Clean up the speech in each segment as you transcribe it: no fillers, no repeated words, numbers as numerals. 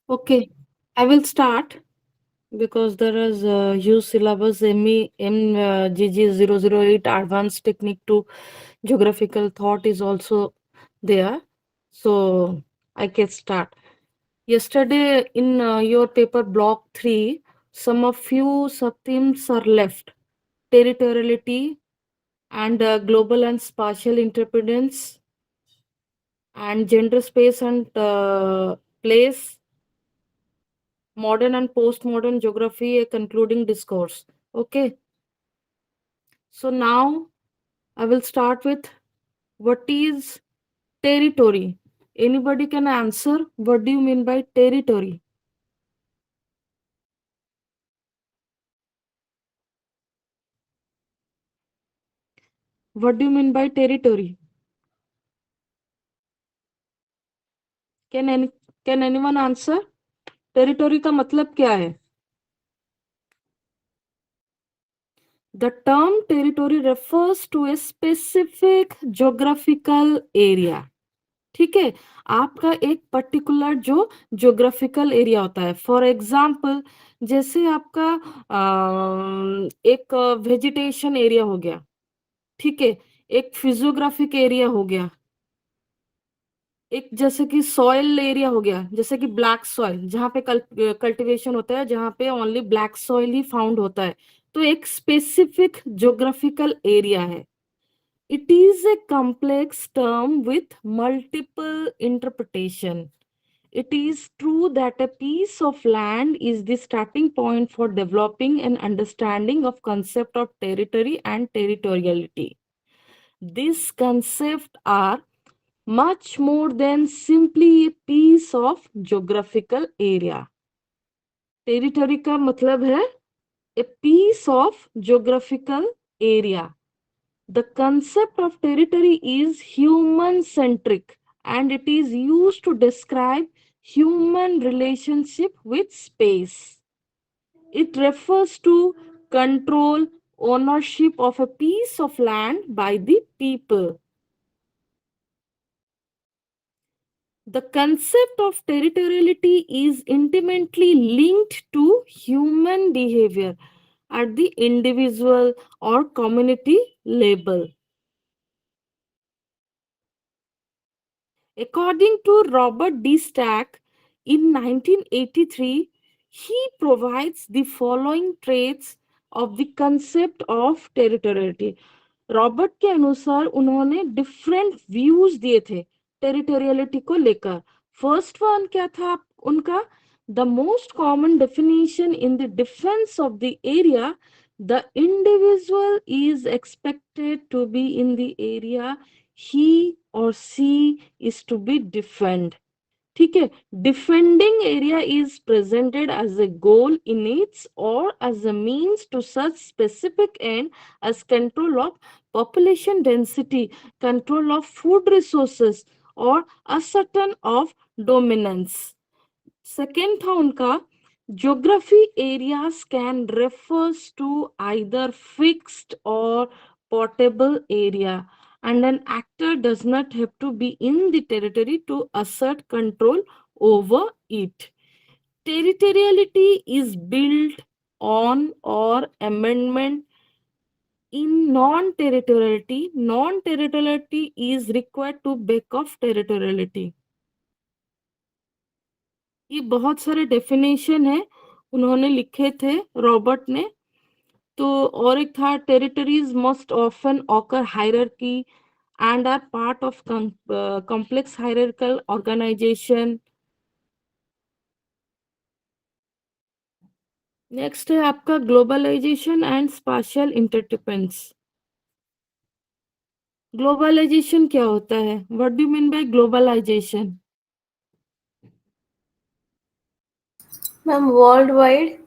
Okay, I will start because there is a huge syllabus MGG 008 advanced technique to geographical thought is also there. So I can start. Yesterday in your paper block 3, some of few sub-themes are left. Territoriality and global and spatial interdependence and gender space and place, modern and postmodern geography, a concluding discourse. Okay, so now I will start with what is territory. Anybody can answer. What do you mean by territory? What do you mean by territory? Can any can anyone answer? Territory का मतलब क्या है? The term territory refers to a specific geographical area. ठीक है, आपका एक particular जो geographical area होता है. फॉर एग्जाम्पल, जैसे आपका एक वेजिटेशन एरिया हो गया, ठीक है, एक फिजियोग्राफिक एरिया हो गया, एक जैसे कि सॉइल एरिया हो गया, जैसे कि ब्लैक सॉइल जहाँ पे कल्टिवेशन होता है, जहाँ पे only black soil he found होता है, तो एक स्पेसिफिक ज्योग्राफिकल एरिया है. It is a complex term with multiple interpretation. It is true that a piece of land is the starting point for developing an understanding of concept of territory and territoriality. These concepts are much more than simply a piece of geographical area. Territory का मतलब है a piece of geographical area. The concept of territory is human centric and it is used to describe human relationship with space. It refers to control, ownership of a piece of land by the people. The concept of territoriality is intimately linked to human behavior at the individual or community level. According to Robert D. Stack, in 1983, he provides the following traits of the concept of territoriality. Robert के अनुसार उन्होंने different views दिए थे territoriality को लेकर. First one क्या था उनका? The most common definition in the defence of the area, the individual is expected to be in the area he or she is to be defend. ठीक है, defending area is presented as a goal in its or as a means to such specific end as control of population density, control of food resources or ascertain of dominance. Second था उनका, geography areas can refers to either fixed or portable area, and an actor does not have to be in the territory to assert control over it. Territoriality is built on or amendment in non-territoriality. Non-territoriality is required to back off territoriality. ये बहुत सारे definition है उन्होंने लिखे थे Robert ने. तो और एक था, territories must often occur hierarchy and are part of complex hierarchical organization. Next है आपका globalisation and spatial interdependence. Globalisation क्या होता है? What do you mean by globalisation? Ma'am world wide.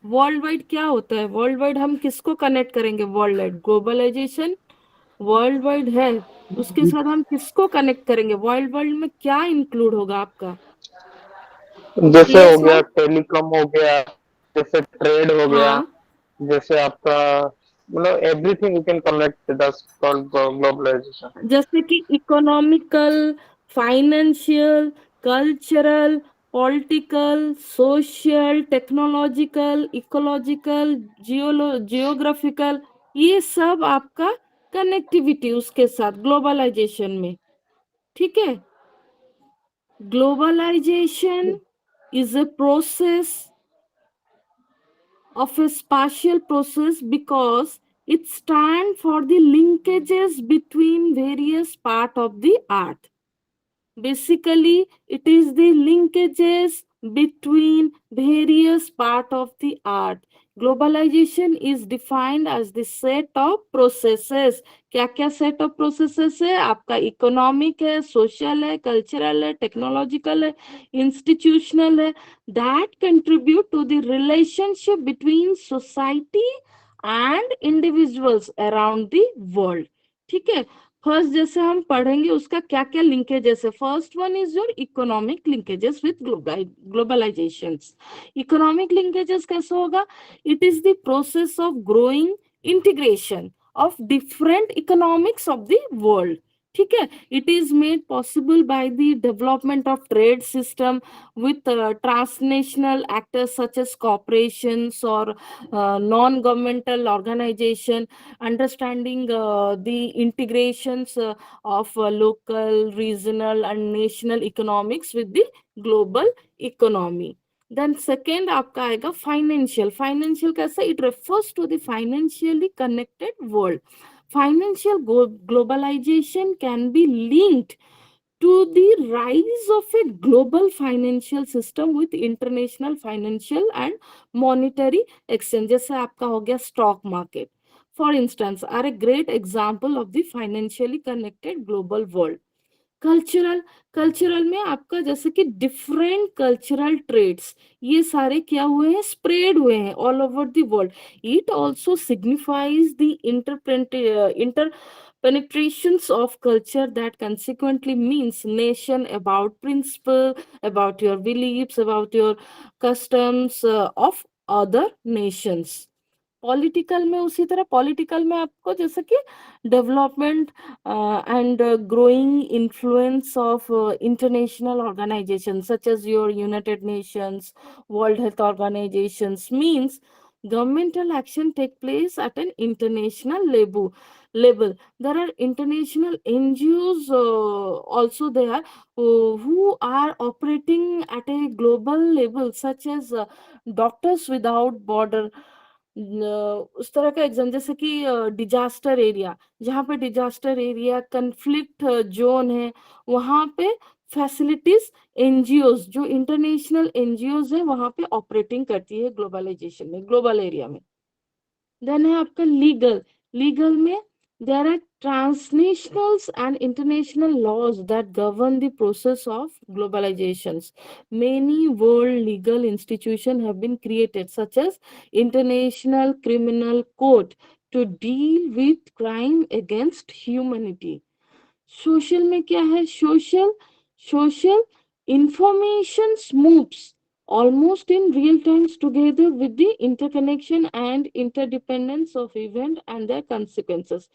World wide क्या होता है? वर्ल्ड वाइड हम किसको कनेक्ट करेंगे? World wide globalisation world wide है, उसके साथ हम किसको कनेक्ट करेंगे? वर्ल्ड वाइड में क्या इंक्लूड होगा आपका? जैसे हो प्लेस गया है, टेलीकॉम हो गया, जैसे ट्रेड हो गया, हाँ, जैसे आपका मतलब everything you can connect that's called globalisation. जैसे कि economical, financial, cultural, political, social, technological, ecological, geographical, ये सब आपका कनेक्टिविटी उसके साथ ग्लोबलाइजेशन में, ठीक है। Globalisation is a process of a spatial process because it stands for the linkages between various parts of the earth. Basically, it is the linkages between various parts of the earth. Globalization is defined as the set of processes. क्या क्या set of processes है आपका? Economic है, social है, cultural है, technological है, institutional है, that contribute to the relationship between society and individuals around the world. ठीक है। फर्स्ट जैसे हम पढ़ेंगे उसका क्या क्या लिंकेजेस है। First one is your economic linkages with globalization. Economic linkages कैसे होगा? It is the process of growing integration of different economics of the world, ठीक है। It is made possible by the development of trade system with transnational actors such as corporations or non-governmental organization, understanding the integrations of local, regional and national economics with the global economy. Then second आपका आएगा financial. Financial कैसे? It refers to the financially connected world. Financial globalization can be linked to the rise of a global financial system with international financial and monetary exchange। जैसे आपका हो गया stock market, for instance, are a great example of the financially connected global world. Cultural, cultural में आपका जैसे कि different cultural trades, ये सारे क्या हुए हैं? स्प्रेड हुए हैं all over the world. It also signifies the inter penetrations of culture that consequently means nation about principle, about your beliefs, about your customs of other nations। Political में उसी तरह, पॉलिटिकल में आपको जैसे कि development and growing influence of international organization such as your United Nations, World Health Organizations means governmental action take place at an international level. There are international NGOs also there who are operating at a global level such as Doctors Without Border। उस तरह का exam जैसे कि disaster area, जहाँ पे disaster area conflict zone है, वहां पे फैसिलिटीज एनजीओज, जो इंटरनेशनल एनजीओज है, वहां पे ऑपरेटिंग करती है ग्लोबलाइजेशन में, ग्लोबल एरिया में। देन है आपका लीगल। लीगल में there are transnationals and international laws that govern the process of globalizations. Many world legal institutions have been created, such as International Criminal Court, to deal with crime against humanity. Social में क्या है? Social, social information moves almost in real times together with the interconnection and interdependence of event and their consequences.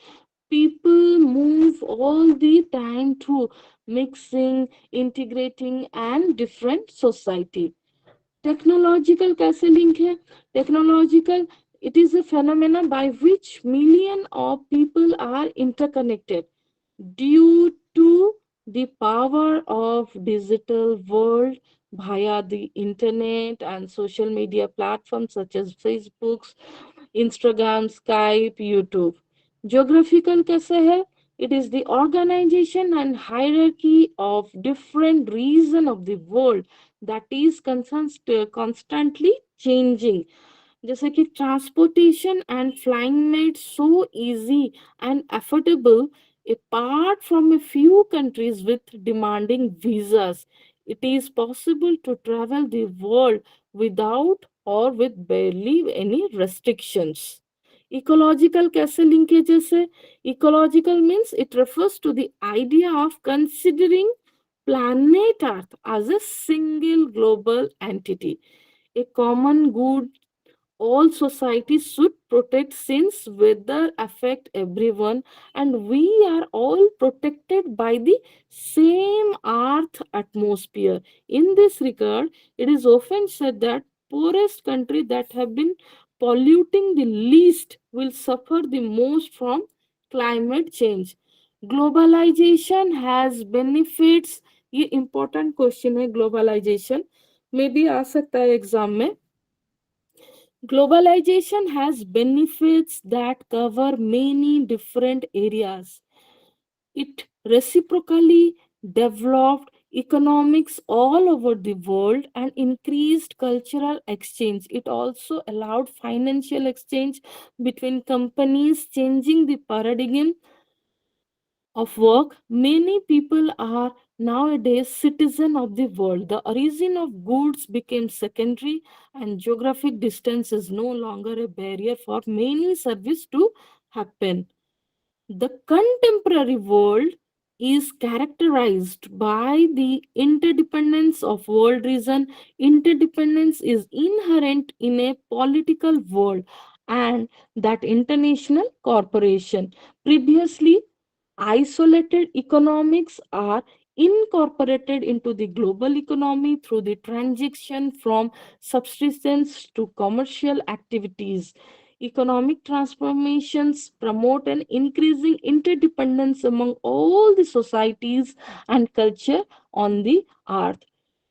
People move all the time through mixing, integrating and different society। Technological कैसे link है? Technological, it is a phenomena by which million of people are interconnected due to the power of digital world via the internet and social media platforms such as Facebook, Instagram, Skype, YouTube। Geographical कैसे है? It is the organization and hierarchy of different region of the world that is constantly changing। जैसे कि transportation and flying made so easy and affordable apart from a few countries with demanding visas, it is possible to travel the world without or with barely any restrictions। Ecological कैसे linkages है? Ecological means it refers to the idea of considering planet Earth as a single global entity, a common good all societies should protect since weather affect everyone and we are all protected by the same earth atmosphere. In this regard, it is often said that poorest country that have been polluting the least will suffer the most from climate change. Globalization has benefits. ये important question है globalization में भी आ सकता है exam में. Globalization has benefits that cover many different areas. It reciprocally developed economics all over the world and increased cultural exchange. It also allowed financial exchange between companies, changing the paradigm of work. Many people are nowadays citizen of the world. The origin of goods became secondary and geographic distance is no longer a barrier for many service to happen. The contemporary world is characterized by the interdependence of world reason. Interdependence is inherent in a political world and that international corporation. Previously, isolated economics are incorporated into the global economy through the transition from subsistence to commercial activities. Economic transformations promote an increasing interdependence among all the societies and culture on the earth.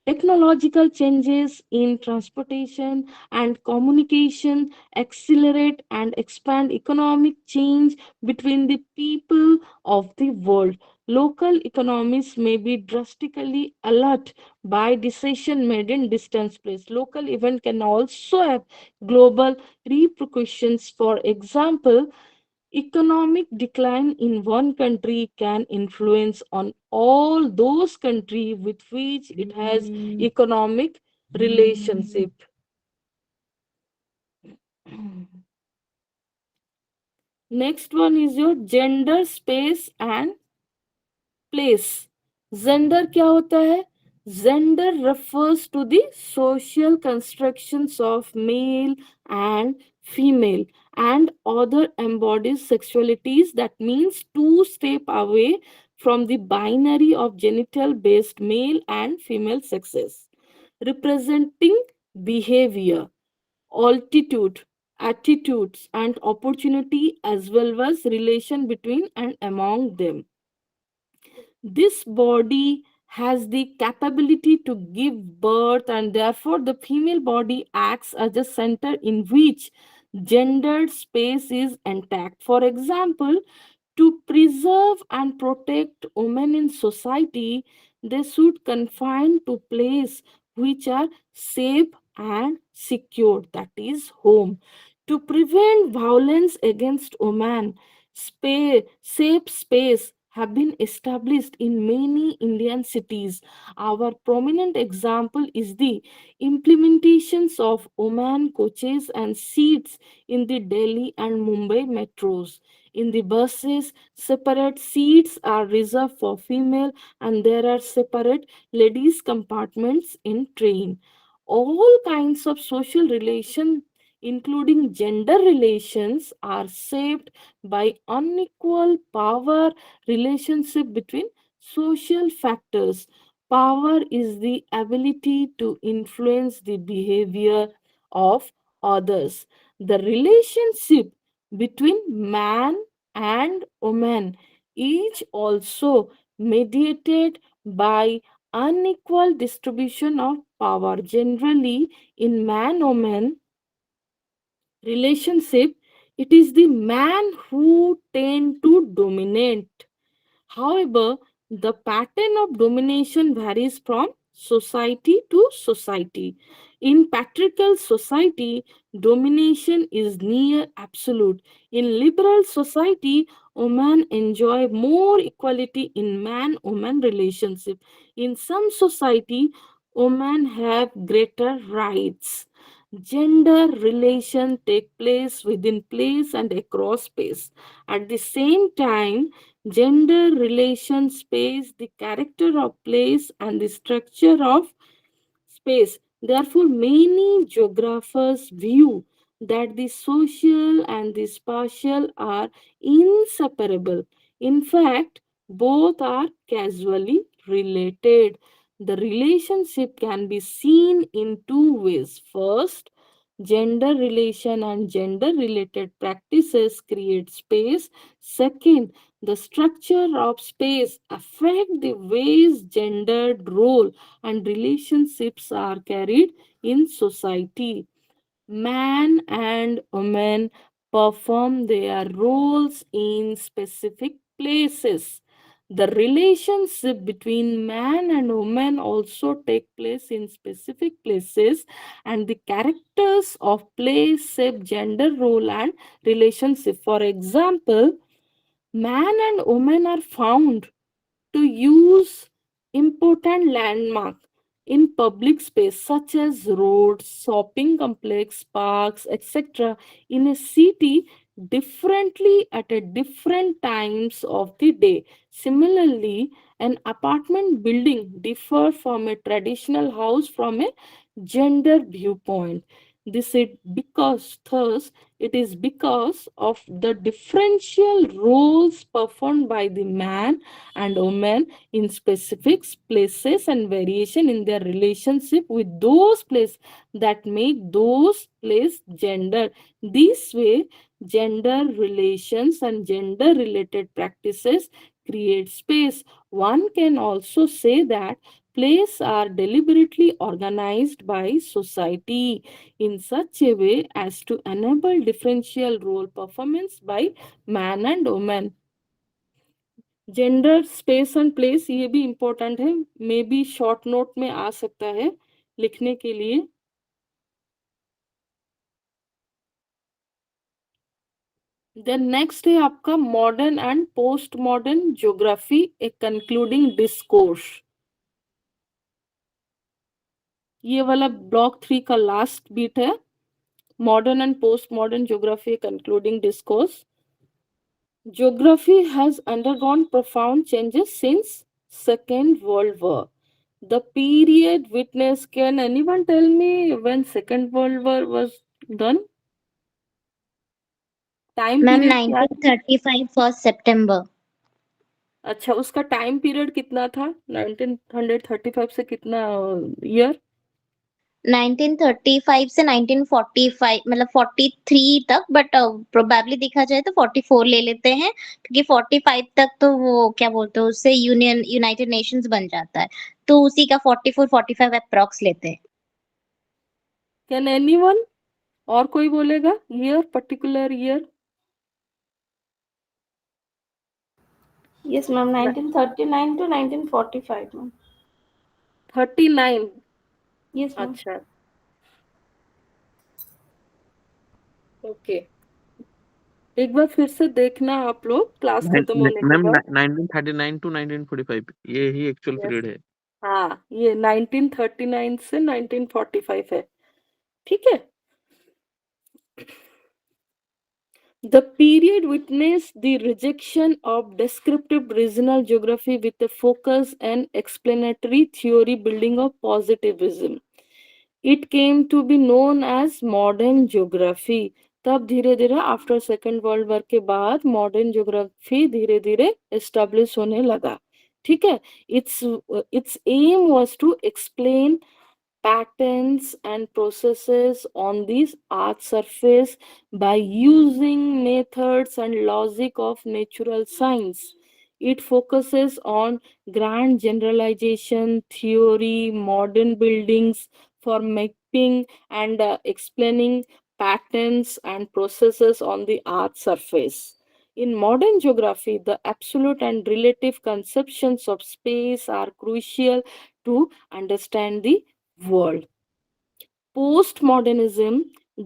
Technological changes in transportation and communication accelerate and expand economic change between the people of the world. Local economies may be drastically alert by decision made in distant place. Local event can also have global repercussions. For example, economic decline in one country can influence on all those countries with which it has economic relationship. Next one is your gender, space and place. Gender क्या होता है? Gender refers to the social constructions of male and female and other embodied sexualities. That means two step away from the binary of genital based male and female sexes, representing behavior, altitude, attitudes and opportunity as well as relation between and among them. This body has the capability to give birth and therefore the female body acts as a center in which gendered space is intact. For example, to preserve and protect women in society, they should confine to place which are safe and secure, that is home. To prevent violence against women, safe space have been established in many Indian cities. Our prominent example is the implementations of women coaches and seats in the Delhi and Mumbai metros. In the buses, separate seats are reserved for female and there are separate ladies compartments in train. All kinds of social relations, including gender relations, are shaped by unequal power relationship between social factors. Power is the ability to influence the behavior of others. The relationship between man and woman is also mediated by unequal distribution of power. Generally, in man woman relationship, it is the man who tend to dominate. However, the pattern of domination varies from society to society. In patriarchal society, domination is near absolute. In liberal society, women enjoy more equality in man-woman relationship. In some society, women have greater rights. Gender relations take place within place and across space. At the same time, gender relations space the character of place and the structure of space. Therefore, many geographers view that the social and the spatial are inseparable. In fact, both are casually related. The relationship can be seen in two ways. First, gender relation and gender related practices create space. Second, the structure of space affect the ways gendered role and relationships are carried in society. Man and woman perform their roles in specific places. The relationship between man and woman also take place in specific places, and the characters of place shape gender role and relationship. For example, man and woman are found to use important landmark in public space such as roads, shopping complex, parks, etc. in a city differently at a different times of the day. Similarly, an apartment building differ from a traditional house from a gender viewpoint. This is because thus it is because of the differential roles performed by the man and women in specific places and variation in their relationship with those places that make those place gender. This way, gender relations and gender related practices create space. One can also say that places are deliberately organized by society in such a way as to enable differential role performance by man and woman. Gender space and place ये भी important है, may be short note में आ सकता है लिखने के लिए. Then next है आपका modern and post modern geography, A concluding discourse. ये वाला ब्लॉक 3 का लास्ट बीट है. Modern and post modern geography, concluding discourse. Geography has undergone profound changes since Second World War. The period witnessed, can anyone tell me when Second World War was done? Time ma'am period क्या है? 1935 first सितंबर. अच्छा, उसका time period कितना था? 1935 से कितना year? 1935 से 1945 मतलब 43 तक, बट प्रोबेबली देखा जाए तो 44 ले लेते हैं, क्योंकि 45 तक तो वो क्या बोलते हैं उससे यूनाइटेड नेशंस बन जाता है, तो उसी का 44 45 अप्रॉक्स लेते हैं. Can anyone? और कोई बोलेगा year, particular year? Yes, ma'am. 1939 to 1945, ma'am. 39. Yes, ma'am. अच्छा, ओके. एक बार फिर से देखना आप लोग क्लास खत्म होने के मैम बाद. 1939 टू 1945 ये ही एक्चुअल Yes. पीरियड है. हाँ, ये 1939 से 1945 है. ठीक है. The period witnessed the rejection of descriptive regional geography with a focus and explanatory theory building of positivism. It came to be known as modern geography. तब धीरे धीरे आफ्टर सेकेंड वर्ल्ड वॉर के बाद मॉडर्न ज्योग्राफी धीरे धीरे establish होने लगा. ठीक है. Its aim was to explain patterns and processes on this earth surface by using methods and logic of natural science. It focuses on grand generalization theory, modern buildings for mapping and explaining patterns and processes on the earth surface. In modern geography, the absolute and relative conceptions of space are crucial to understand the world. Postmodernism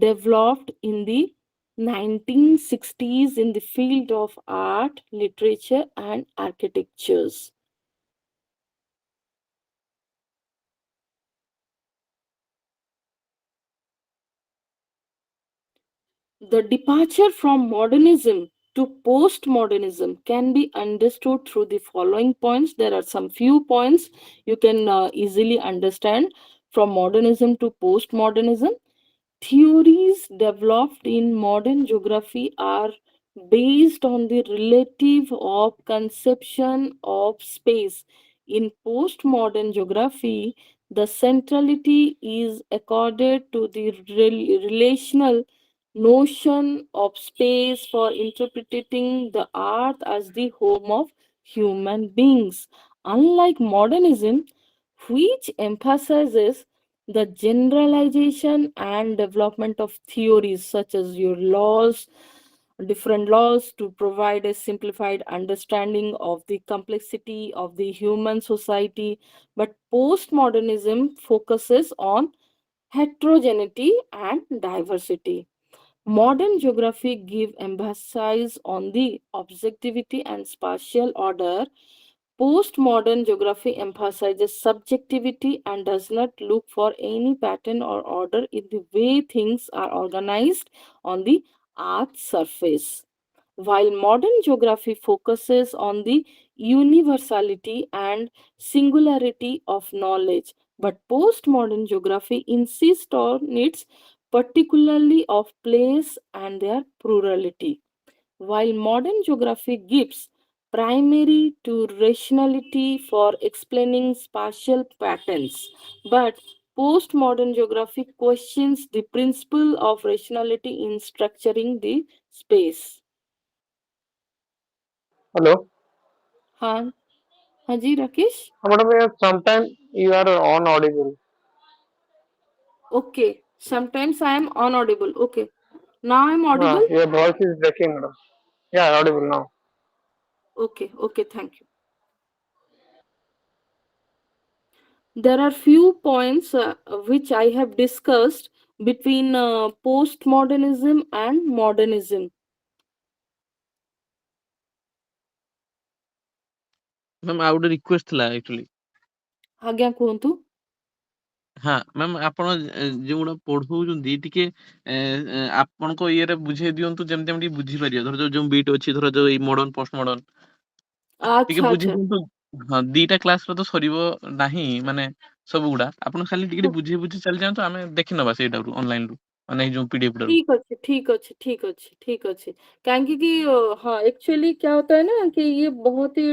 developed in the 1960s in the field of art, literature, and architectures. The departure from modernism to postmodernism can be understood through the following points. There are some few points you can easily understand from modernism to postmodernism. theories developed in modern geography are based on the relative of conception of space. In postmodern geography, the centrality is accorded to the relational notion of space for interpreting the earth as the home of human beings. Unlike modernism, which emphasizes the generalization and development of theories such as your laws, different laws to provide a simplified understanding of the complexity of the human society. But postmodernism focuses on heterogeneity and diversity. Modern geography give emphasis on the objectivity and spatial order. Postmodern geography emphasizes subjectivity and does not look for any pattern or order in the way things are organized on the Earth's surface. While modern geography focuses on the universality and singularity of knowledge, but postmodern geography insists on its particularly of place and their plurality. While modern geography gives primary to rationality for explaining spatial patterns, but postmodern geography questions the principle of rationality in structuring the space. Hello. हाँ हाँ जी Rakesh. Madam, sometimes you are unaudible. Okay, sometimes I am unaudible. Okay, now I am audible. Your voice is breaking, madam. Yeah, audible now. Okay, okay, thank you. There are few points which I have discussed between postmodernism and modernism. Ma'am ଆଉ ଗୋଟେ request ଥିଲା actually। ଆଜ୍ଞା କୁହନ୍ତୁ। ହଁ ma'am ଆପଣ ଯୋଉଗୁଡ଼ା ପଢଉଛନ୍ତି ଟିକେ ଆପଣଙ୍କ ଇଏରେ ବୁଝେଇ ଦିଅନ୍ତୁ ଯେମିତି ଆମେ ଟିକେ ବୁଝିପାରିବା। ଧର ଯୋଉ ବିଟ୍ ଅଛି, ଧର ଯୋଉ ଏଇ ମଡର୍ନ ପୋଷ୍ଟ ମଡର୍ନ ଟିକେ ଆଚ୍ଛା ବୁଝେଇ ଆଚ୍ଛା। ଦିଅନ୍ତୁ। ହଁ ଦିଟା କ୍ଲାସରେ ତ ସରିବ ନାହିଁ ମାନେ ସବୁଗୁଡା, ଆପଣ ଖାଲି ଟିକେ ଟିକେ ବୁଝେଇ ବୁଝି ଚାଲି ଯାଆନ୍ତୁ, ଆମେ ଦେଖି ନବା ସେଇଟାରୁ ଅନଲାଇନରୁ, ମାନେ ଏଇ ଯୋଉ पीडीएफ ରୁ। ठीक अच्छे ठीक अच्छे ठीक अच्छे ठीक अच्छे। क्योंकि कि हाँ एक्चुअली क्या होता है ना कि ये बहुत ही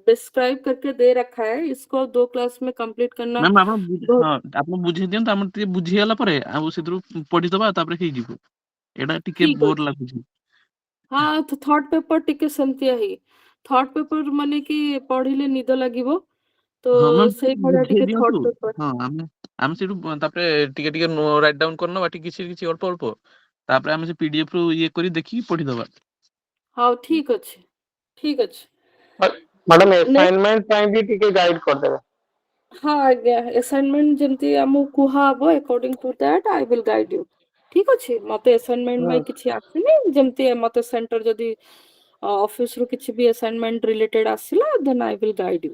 डिस्क्राइब करके दे रखा है, इसको 2 क्लास में कंप्लीट करना ମ୍ୟାମ୍ ଆପଣ बहुत। ହଁ ଆପଣ ବୁଝେଇ ଦିଅନ୍ତୁ, ଆମେ ଟିକେ ବୁଝିଗଲା ପରେ ଆଉ ସେଥିରୁ ପଢିଦବା, ତାପରେ ହେଇଯିବ। ଏଇଟା ଟିକେ ठीक ବୋର अच्छे। ଲାଗୁଛି। हाँ तो थॉट पेपर टिके सेमतिया ही। थॉट पेपर माने कि पढ़िले निद लागिवो तो ହଁ ମ୍ୟାମ୍ ସେଇ ଭଳିଆ ବୁଝେଇ ଟିକେ ଦିଅନ୍ତୁ। Thought paper. ହଁ ଆମେ ସେଇଠୁ ତାପରେ ଟିକେ ଟିକେ ରାଇଟ୍ ଡାଉନ୍ କରିନବା, ଟିକେ କିଛି କିଛି ଅଳ୍ପ ଅଳ୍ପ, ତାପରେ ଆମେ ସେ ପीडीएफ ରୁ ଇଏ କରି ଦେଖିକି ପଢିଦବା। हाँ ठीक अच्छे ठीक अच्छे। मैडम नेक्स्ट असाइनमेंट ପାଇଁ ବି ଟିକେ ଗାଇड କରିଦେବେ। हाँ आज्ञा असाइनमेंट जेमती हमु कुहा हबो according to that I will guide you. ठीक अच्छे मते असाइनमेंट में किछि आसिनी जेमती मते सेंटर जदी ऑफिस रो किछि भी असाइनमेंट रिलेटेड आसिला then I will guide you.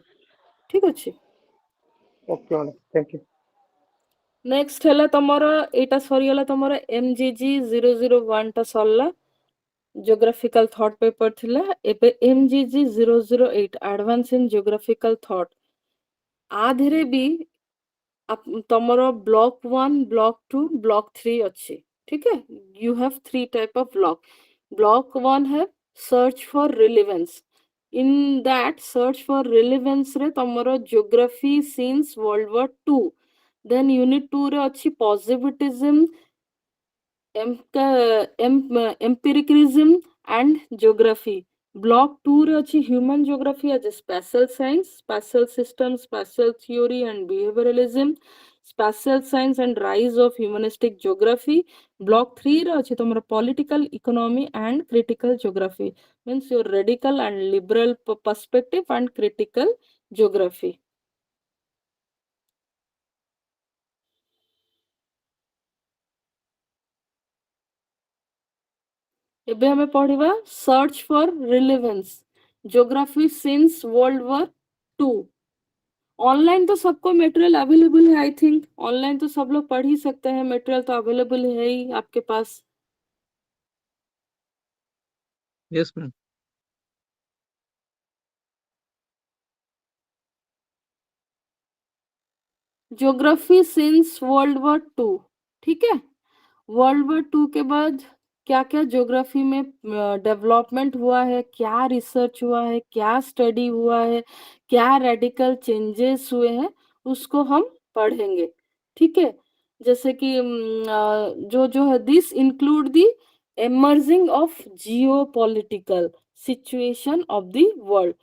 ठीक अच्छे। Okay madam, thank you. Next हैला तमरो एटा सरीगला तमरो एमजीजी 001 टा सरला ज्योग्राफिकल थॉट पेपर थिला। एबे एमजीजी 008 एडवांस इन ज्योग्राफिकल थॉट आधरे भी तमरो ब्लॉक 1 ब्लॉक 2 ब्लॉक 3 अच्छे। ठीक है, you have 3 type of block. Block 1 है search for relevance. In that search for relevance रे तमरो geography since world war 2। Then unit 2 रे अच्छी positivism, empiricism and geography. Block 2 रे अच्छी human geography as a spatial science, spatial systems, spatial theory and behavioralism, spatial science and rise of humanistic geography. Block 3 रे अच्छी तुम्हारा political economy and critical geography, means your radical and liberal perspective and critical geography. एबे हमें पढ़िबा search for relevance geography since world war 2। Online तो सबको material available है, I think online तो सब लोग पढ़ ही सकते हैं, मटेरियल तो अवेलेबल है ही आपके पास। Yes ma'am. Geography since world war 2, ठीक है। वर्ल्ड वॉर टू के बाद क्या क्या ज्योग्राफी में डेवलपमेंट हुआ है, क्या रिसर्च हुआ है, क्या स्टडी हुआ है, क्या रेडिकल चेंजेस हुए हैं, उसको हम पढ़ेंगे। ठीक है, जैसे कि जो जो है this include the emerging of geopolitical situation of the world।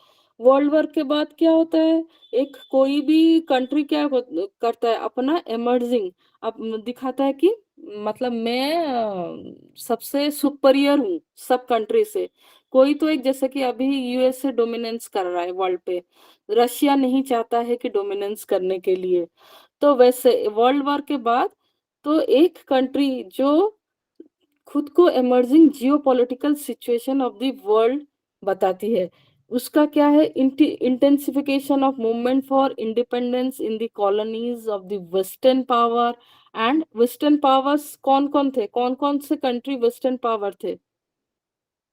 World war के बाद क्या होता है, एक कोई भी कंट्री क्या करता है, अपना emerging अब दिखाता है कि मतलब मैं सबसे सुपरियर हूँ सब कंट्री से। कोई तो एक, जैसे कि अभी यूएसए डोमिनेंस कर रहा है वर्ल्ड पे, रशिया नहीं चाहता है कि डोमिनेंस करने के लिए। तो वैसे वर्ल्ड वॉर के बाद तो एक कंट्री जो खुद को emerging geopolitical situation of the world बताती है, उसका क्या है, intensification of movement for independence in the colonies of the western power. And western powers कौन कौन थे, कौन कौन से कंट्री वेस्टर्न पावर थे,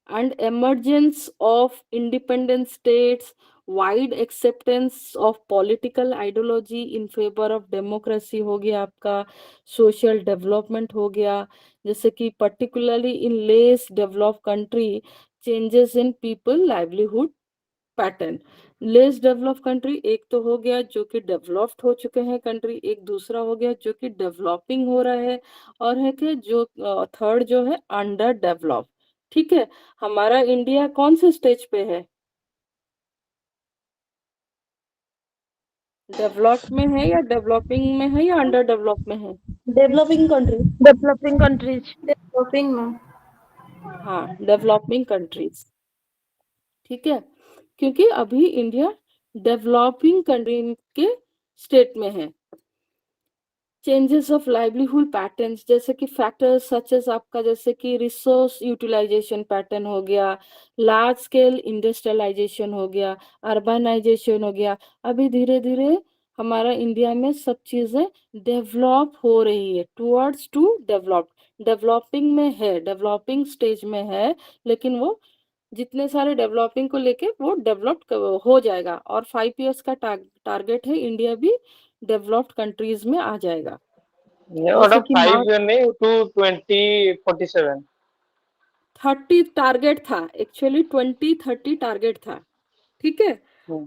and emergence of independent states, wide acceptance of political ideology in favor of democracy हो गया आपका, social development हो गया, जैसे कि particularly in less developed country, changes in people livelihood pattern. Less develop country एक तो हो गया जो कि डेवलप्ड हो चुके हैं कंट्री, एक दूसरा हो गया जो कि डेवलपिंग हो रहा है, और है कि जो थर्ड जो है अंडर डेवलप। ठीक है, हमारा इंडिया कौन से स्टेज पे है, डेवलप में है या डेवलपिंग में है या अंडर डेवलप में है? Developing country. Developing countries. Developing में। हाँ, डेवलपिंग कंट्रीज। ठीक है, क्योंकि अभी इंडिया डेवलपिंग कंट्री के स्टेट में है। चेंजेस ऑफ लाइवलीहुड पैटर्न्स, जैसे कि फैक्टर्स सच एज आपका, जैसे कि रिसोर्स यूटिलाइजेशन पैटर्न हो गया, लार्ज स्केल इंडस्ट्रियलाइजेशन हो गया, अर्बनाइजेशन हो गया। अभी धीरे धीरे हमारा इंडिया में सब चीजें डेवलप हो रही है, टुवर्ड्स टू डेवलप, डेवलपिंग में है, डेवलपिंग स्टेज में है, लेकिन वो जितने सारे डेवलपिंग को लेके वो डेवलप्ड हो जाएगा, और 5 इयर्स का टारगेट है, इंडिया भी डेवलप्ड कंट्रीज में आ जाएगा। out जैसे of कि 5 year नहीं to 2047। 30 टारगेट था, एक्चुअली 2030 टारगेट था। ठीक है,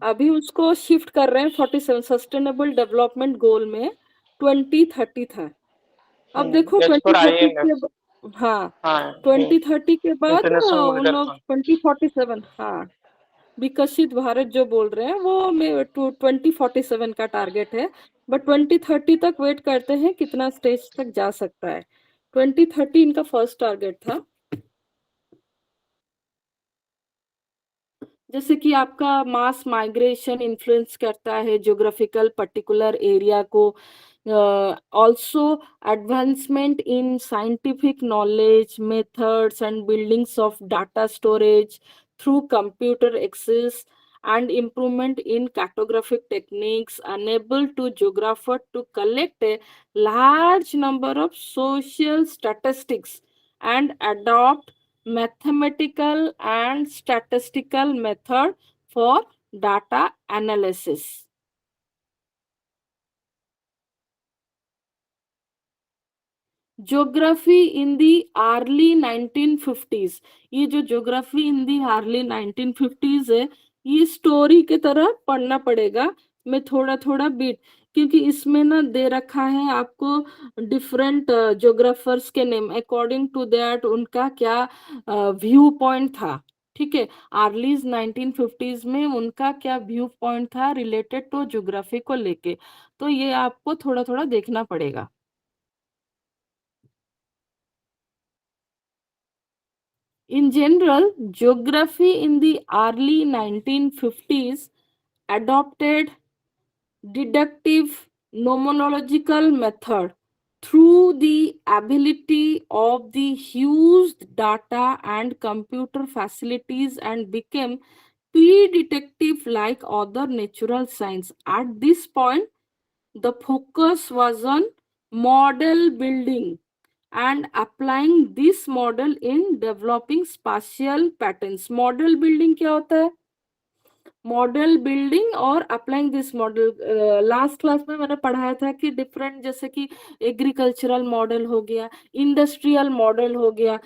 अभी उसको शिफ्ट कर रहे हैं 47, सस्टेनेबल डेवलपमेंट गोल में 2030 था। अब देखो as per 2030 IMF। के हाँ, हाँ 2030 के बाद इंटरनेशनल उन मॉनिटरी लोग फंड। 2047, हाँ, विकसित भारत जो बोल रहे हैं वो में 2047 का टारगेट है, बट 2030 तक वेट करते हैं कितना स्टेज तक जा सकता है। 2030 इनका फर्स्ट टारगेट था। जैसे कि आपका मास माइग्रेशन इन्फ्लुएंस करता है ज्योग्राफिकल पर्टिकुलर एरिया को, also advancement in scientific knowledge methods and buildings of data storage through computer access and improvement in cartographic techniques enable to geographer to collect a large number of social statistics and adopt mathematical and statistical method for data analysis। Geography in the early 1950s, ये जो geography इन दी early 1950s है, ये story की तरह पढ़ना पड़ेगा, मैं थोड़ा थोड़ा बीट, क्योंकि इसमें ना दे रखा है आपको डिफरेंट ज्योग्राफर्स के नेम, अकॉर्डिंग टू दैट उनका क्या व्यू पॉइंट था। ठीक है, अर्ली 1950s में उनका क्या व्यू पॉइंट था रिलेटेड टू ज्योग्राफी को लेके, तो ये आपको थोड़ा थोड़ा देखना पड़ेगा। In general, geography in the early 1950s adopted deductive nomenological method through the ability of the huge data and computer facilities and became pre-detective like other natural science. At this point, the focus was on model building and applying this model in developing spatial patterns। Model building क्या होता है, model building और applying this model. Last class में मैंने पढ़ाया था कि different, जैसे कि एग्रीकल्चरल मॉडल हो गया, इंडस्ट्रियल मॉडल हो गया,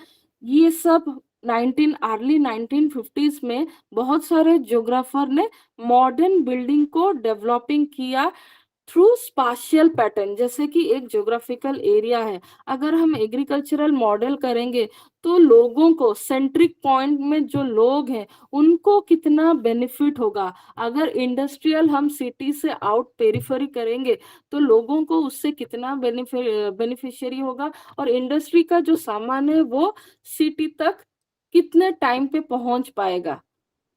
ये सब 1950s में बहुत सारे ज्योग्राफर ने मॉडर्न बिल्डिंग को डेवलपिंग किया थ्रू स्पाशियल पैटर्न। जैसे कि एक ज्योग्राफिकल एरिया है, अगर हम एग्रीकल्चरल मॉडल करेंगे तो लोगों को, सेंट्रिक पॉइंट में जो लोग हैं उनको कितना बेनिफिट होगा। अगर इंडस्ट्रियल हम सिटी से आउट पेरिफेरी करेंगे तो लोगों को उससे कितना बेनिफिशियरी होगा, और इंडस्ट्री का जो सामान है वो सिटी तक कितने टाइम पे पहुंच पाएगा।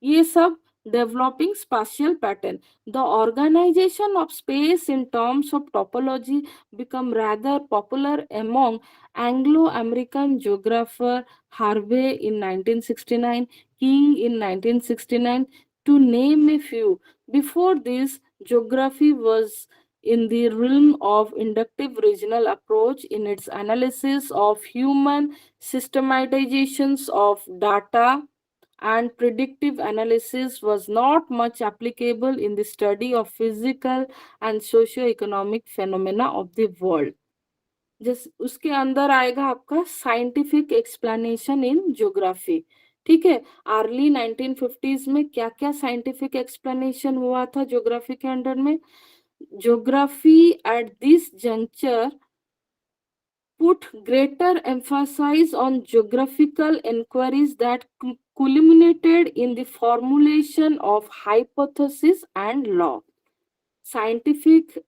ये सब developing spatial pattern. The organization of space in terms of topology become rather popular among Anglo-American geographer Harvey in 1969, King in 1969, to name a few. Before this, geography was in the realm of inductive regional approach in its analysis of human systematizations of data, and predictive analysis was not much applicable in the study of physical and socio-economic phenomena of the world. जिस उसके अंदर आएगा आपका scientific explanation in geography. ठीक है, early 1950s में क्या क्या साइंटिफिक एक्सप्लेनेशन हुआ था ज्योग्राफी के अंडर में। Geography at this juncture put greater emphasis on geographical inquiries that culminated in the formulation of hypothesis and law. Scientific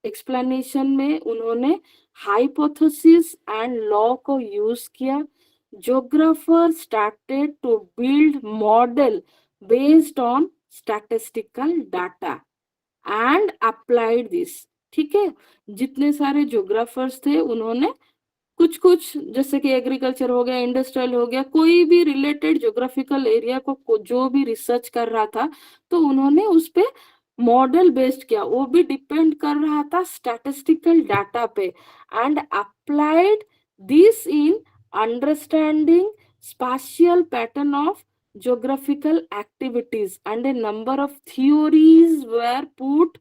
explanation में उन्होंने hypothesis and law को use किया। Geographers started to build model based on statistical data and applied this। ठीक है, जितने सारे ज्योग्राफर्स थे उन्होंने कुछ कुछ, जैसे कि एग्रीकल्चर हो गया, इंडस्ट्रियल हो गया, कोई भी रिलेटेड ज्योग्राफिकल एरिया को जो भी रिसर्च कर रहा था तो उन्होंने उस पे मॉडल बेस्ड किया, वो भी डिपेंड कर रहा था स्टैटिस्टिकल डाटा पे, and applied this in understanding spatial pattern of geographical activities, and a number of theories were put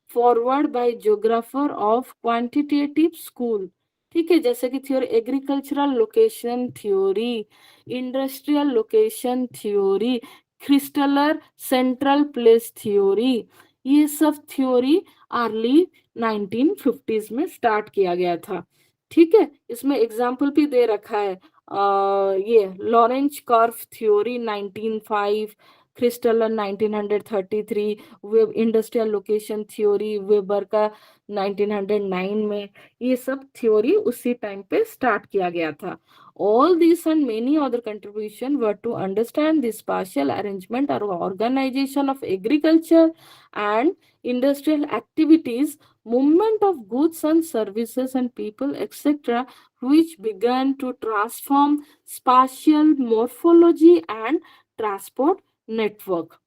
forward by geographer of quantitative school। ठीक है, जैसे कि theory, agricultural location theory, industrial location theory, Christaller central place theory, ये सब theory early 1950s में start किया गया था। ठीक है, इसमें एग्जाम्पल भी दे रखा है। ये Lorentz curve theory 1905, Christaller 1933, web industrial location theory weber का 1909 में, ये सब थ्योरी उसी टाइम पे स्टार्ट किया गया था। All these and many other contributions were to understand the spatial arrangement or organization of agriculture and industrial activities, movement of goods and services and people, etc., which began to transform spatial morphology and transport network।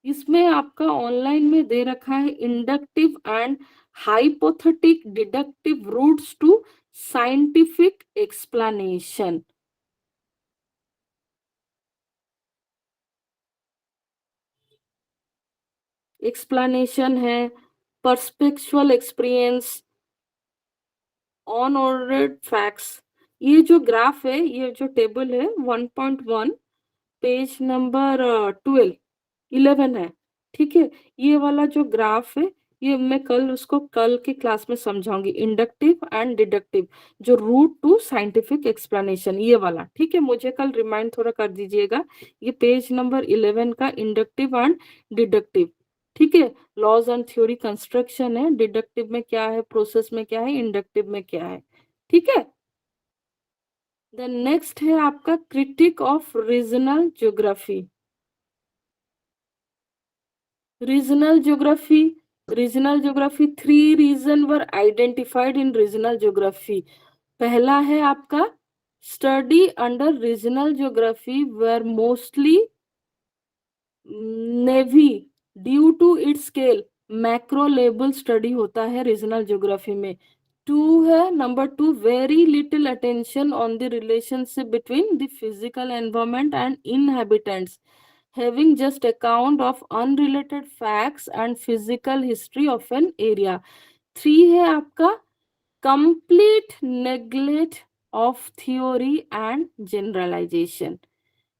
इसमें आपका online में दे रखा है inductive and hypothetic deductive routes to scientific explanation. Explanation है perceptual experience, on ordered facts. ये जो graph है, ये जो टेबल है 1.1 पेज नंबर 11 है। ठीक है, ये वाला जो ग्राफ है ये मैं कल की क्लास में समझाऊंगी, इंडक्टिव एंड डिडक्टिव, जो रूट टू साइंटिफिक एक्सप्लेनेशन, ये वाला। ठीक है, मुझे कल रिमाइंड थोड़ा कर दीजिएगा। ये पेज नंबर 11 का इंडक्टिव एंड डिडक्टिव। ठीक है, लॉज एंड थ्योरी कंस्ट्रक्शन है, डिडक्टिव में क्या है, प्रोसेस में क्या है, इंडक्टिव में क्या है। ठीक है, देन नेक्स्ट है आपका critique of regional geography. Regional geography, three region were identified in regional geography. पहला है आपका study under regional geography were mostly naive due to its scale, macro level study होता है रीजनल ज्योग्राफी में। 2 है, number 2, very little attention on the relationship between the physical environment and inhabitants, having just account of unrelated facts and physical history of an area. 3 है आपका complete neglect of theory and generalization.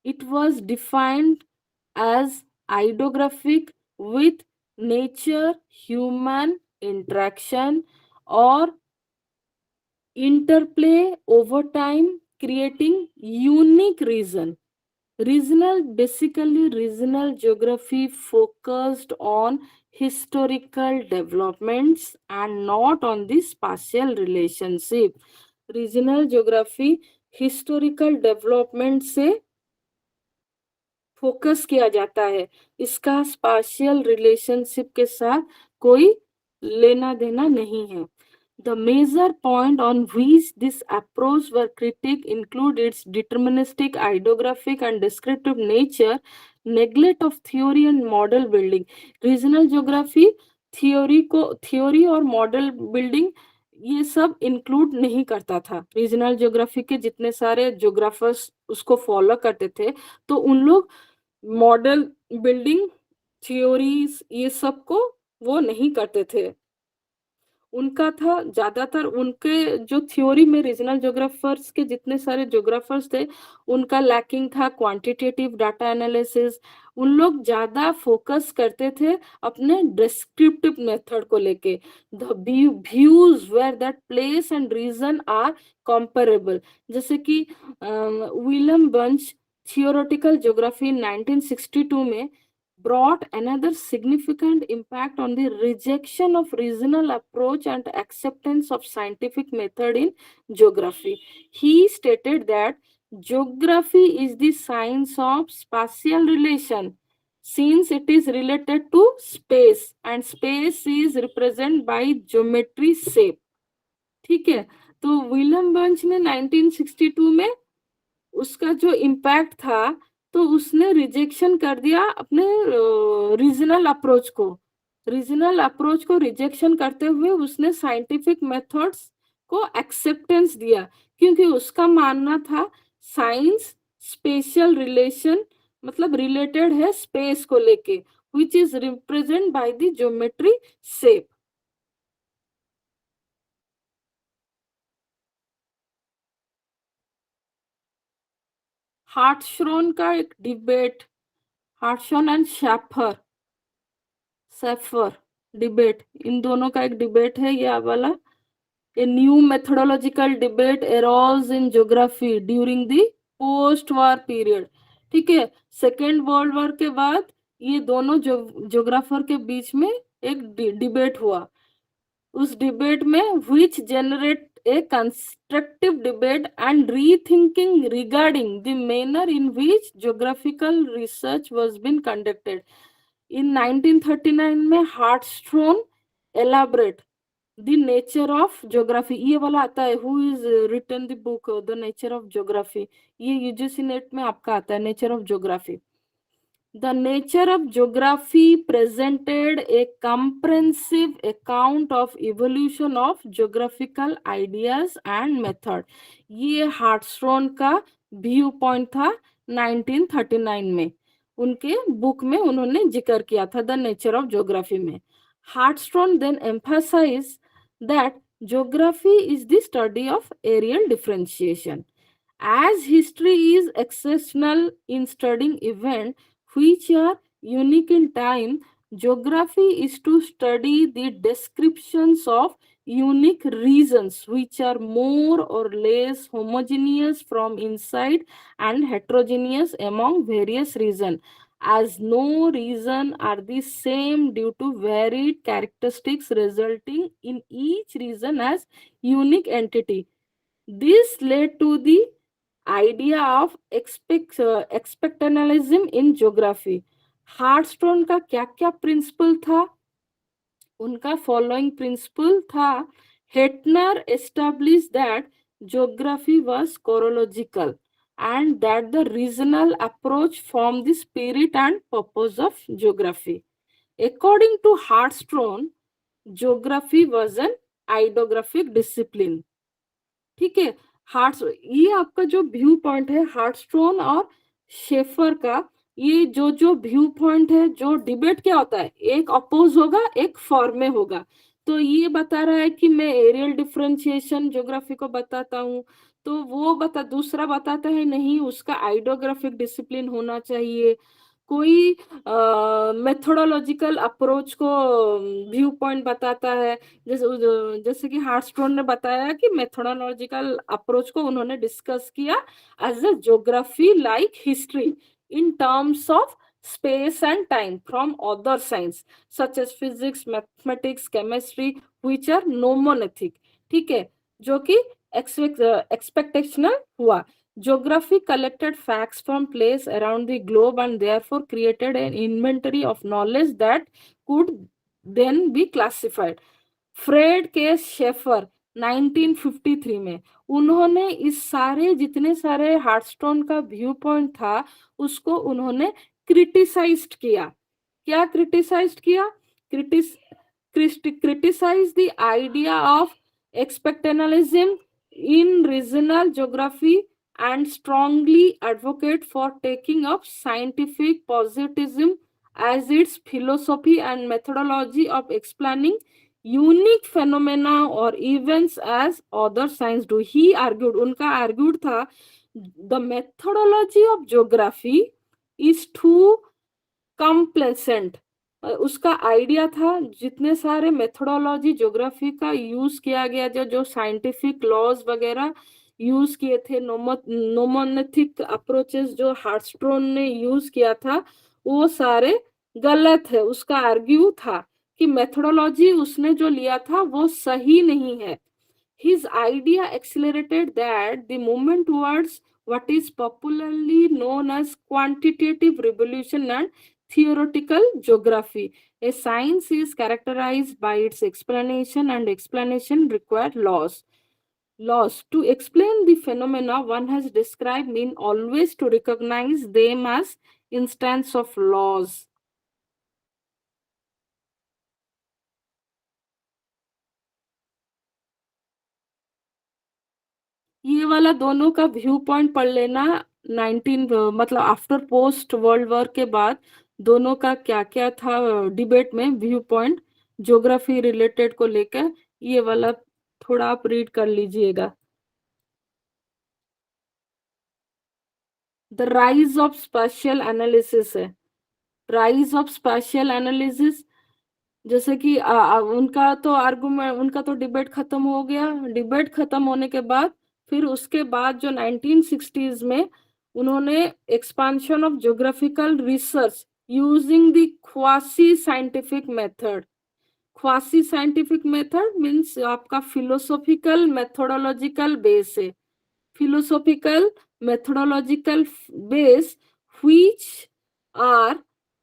It was defined as ideographic with nature, human interaction, or interplay over time, creating unique region. Regional geography focused on historical developments and not on the spatial relationship. Regional geography historical development से focus किया जाता है, इसका spatial relationship के साथ कोई लेना देना नहीं है. The major point on which this approach were critiqued include its deterministic, ideographic and descriptive nature, neglect of theory and model building. Regional geography theory और model building ये सब इंक्लूड नहीं करता था. रीजनल ज्योग्राफी के जितने सारे ज्योग्राफर्स उसको फॉलो करते थे, तो उन लोग मॉडल बिल्डिंग थ्योरीज ये सब को वो नहीं करते थे. उनका था ज्यादातर उनके जो थ्योरी में रीजनल ज्योग्राफर्स के जितने सारे ज्योग्राफर्स थे, उनका लैकिंग था क्वांटिटेटिव डाटा एनालिसिस. उन लोग ज्यादा फोकस करते थे अपने डिस्क्रिप्टिव मेथड को लेके. The views were that place and region are comparable. जैसे कि विलियम बंच थियोरेटिकल ज्योग्राफी 1962 में brought another significant impact on the rejection of regional approach and acceptance of scientific method in geography. He stated that geography is the science of spatial relation, since it is related to space and space is represented by geometry shape. ठीक है, तो William bunch ने 1962 में उसका जो impact था, तो उसने रिजेक्शन कर दिया अपने रीजनल अप्रोच को. रीजनल अप्रोच को रिजेक्शन करते हुए उसने साइंटिफिक मेथड्स को एक्सेप्टेंस दिया, क्योंकि उसका मानना था साइंस स्पेशल रिलेशन मतलब रिलेटेड है स्पेस को लेके, which is represent by the geometry shape. Hartshorne का एक debate, Hartshorne and Schaefer debate, इन दोनों का एक डिबेट है ये वाला. A new methodological debate arose in geography during the post war period. ठीक है, सेकेंड वर्ल्ड वॉर के बाद ये दोनों ज्योग्राफर के बीच में एक डिबेट हुआ. उस डिबेट में which generate a constructive debate and rethinking regarding the manner in which geographical research was being conducted. In 1939 में हार्टस्टोन elaborate the nature of geography, ये वाला आता है who is written the book the nature of geography, ये UGC net में आपका आता है nature of geography. The nature of geography presented a comprehensive account of evolution of geographical ideas and method. ये हार्टस्टोन का व्यू पॉइंट था 1939 में, उनके बुक में उन्होंने जिक्र किया था द नेचर ऑफ ज्योग्राफी में. हार्टस्टोन then emphasized that geography is the study of areal differentiation. As history is exceptional in studying events which are unique in time, geography is to study the descriptions of unique regions which are more or less homogeneous from inside and heterogeneous among various regions, as no region are the same due to varied characteristics resulting in each region as unique entity. This led to the idea of expectationalism in geography. हार्टस्टोन का क्या क्या principal था? उनका following principle था. हेटनर established that geography was chronological and that the regional approach formed the spirit and purpose of geography. According to Hartstone, geography was an idiographic discipline. ठीक है, heart, ये आपका जो व्यू पॉइंट है हार्टस्टोन और शेफर का, ये जो जो व्यू पॉइंट है, जो डिबेट क्या होता है, एक अपोज होगा एक फॉर में होगा। तो ये बता रहा है कि मैं एरियल डिफरेंशिएशन ज्योग्राफी को बताता हूँ, तो वो दूसरा बताता है नहीं, उसका आइडियोग्राफिक डिसिप्लिन होना चाहिए। कोई मेथोडोलॉजिकल अप्रोच को व्यू पॉइंट बताता है, जैसे कि हार्टस्टोन ने बताया कि मेथोडोलॉजिकल अप्रोच को उन्होंने डिस्कस किया as a geography like history in terms of space and time from other science such as physics, mathematics, chemistry which are nomothic। ठीक है, जो कि expectational हुआ। Geography collected facts from place around the globe and therefore created an inventory of knowledge that could then be classified। Fred K Schaefer 1953 में उन्होंने इस सारे जितने सारे हार्टस्टोन का व्यू पॉइंट था उसको उन्होंने क्रिटिसाइज्ड किया। क्या क्रिटिसाइज्ड किया? Criticise the idea of exceptionalism in regional geography and strongly advocate for taking up scientific positivism as its philosophy and methodology of explaining unique phenomena or events as other science do। He argued, उनका argued था, the methodology of geography is too complacent। उसका idea था जितने सारे methodology geography का use किया गया, जो जो साइंटिफिक लॉज वगैरह यूज किए थे, नोमोनेथिक अप्रोचेस जो हार्टस्टोन ने यूज किया था, वो सारे गलत है। उसका आर्ग्यू था कि मेथोडोलॉजी उसने जो लिया था वो सही नहीं है। His idea accelerated that the movement towards what is popularly known as quantitative revolution and theoretical geography। A science is characterized by its explanation and explanation required laws। Laws to explain the phenomena one has described mean always to recognize them as instance of laws। ये वाला दोनों का view point पढ़ लेना। 19 मतलब after post world war के बाद दोनों का क्या क्या था डिबेट में व्यू पॉइंट ज्योग्राफी रिलेटेड को लेकर, ये वाला थोड़ा आप रीड कर लीजिएगा। The rise of spatial analysis है, राइज ऑफ स्पेशियल एनालिसिस, जैसे कि उनका तो आर्गुमेंट, उनका तो डिबेट खत्म हो गया। डिबेट खत्म होने के बाद फिर उसके बाद जो 1960s में उन्होंने expansion of geographical research using the quasi scientific method. Quasi scientific method means आपका फिलोसॉफिकल मेथोडोलॉजिकल बेस है, philosophical methodological base which are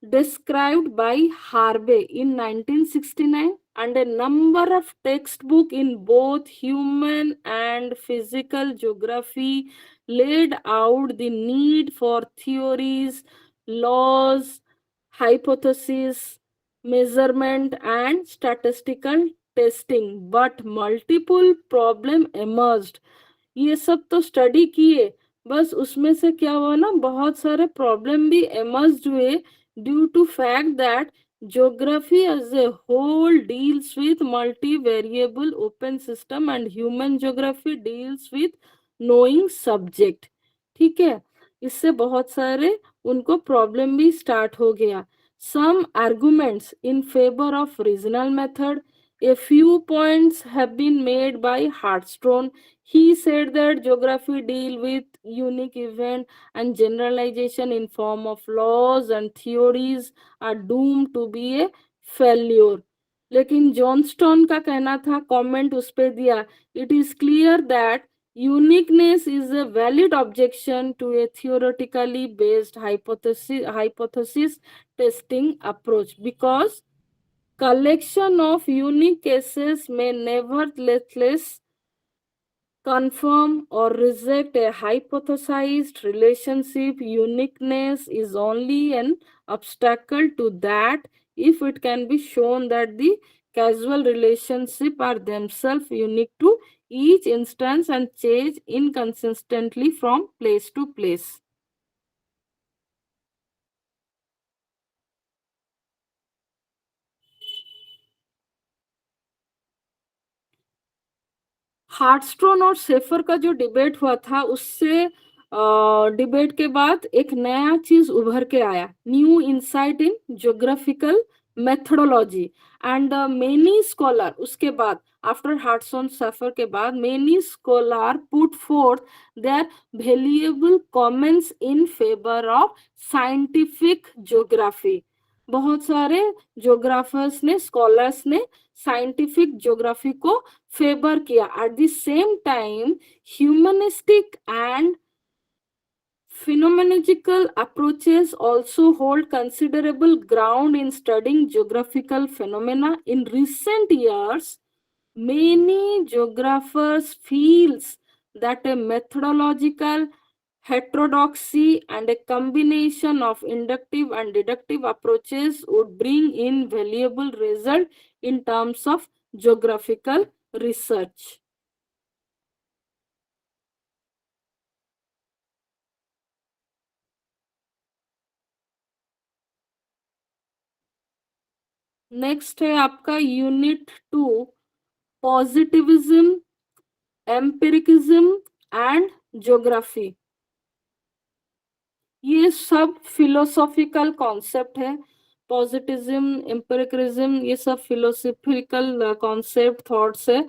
described by Harvey in 1969 and a number of textbooks in both human and physical geography laid out the need for theories, laws, hypotheses, measurement and statistical testing, but multiple problem emerged। ये सब तो study किए, बस उसमें से क्या हुआ ना, बहुत सारे प्रॉब्लम भी एमर्ज हुए due to fact that geography as a whole deals with multi variable open system and human geography deals with knowing subject. ठीक है, इससे बहुत सारे उनको प्रॉब्लम भी स्टार्ट हो गया। Some arguments in favour of regional method, a few points have been made by Hartstone। He said that geography deal with unique event and generalization in form of laws and theories are doomed to be a failure। लेकिन Johnstone का कहना था, comment उस पे दिया, it is clear that uniqueness is a valid objection to a theoretically based hypothesis testing approach because collection of unique cases may nevertheless confirm or reject a hypothesized relationship। Uniqueness is only an obstacle to that if it can be shown that the casual relationship are themselves unique to each instance and change inconsistently from place to place. हार्टस्टोन और Schafer का जो debate हुआ था, उससे debate के बाद एक नया चीज उभर के आया, new insight in geographical methodology and many scholar, उसके बाद आफ्टर हार्टस्टोन शेफर के बाद many scholar put forth their valuable comments in favour of scientific geography. बहुत सारे ज्योग्राफर्स ने, स्कॉलर्स ने साइंटिफिक ज्योग्राफी को फेवर किया। At the same time humanistic and phenomenological approaches also hold considerable ground in studying geographical phenomena. In recent years, many geographers feels that a methodological heterodoxy and a combination of inductive and deductive approaches would bring in valuable result in terms of geographical research. Next है आपका unit 2, positivism, एम्पिरिकिज्म and geography. ये सब philosophical concept है। Positivism, एम्पिरिकलिज्म, ये सब philosophical concept, thoughts है।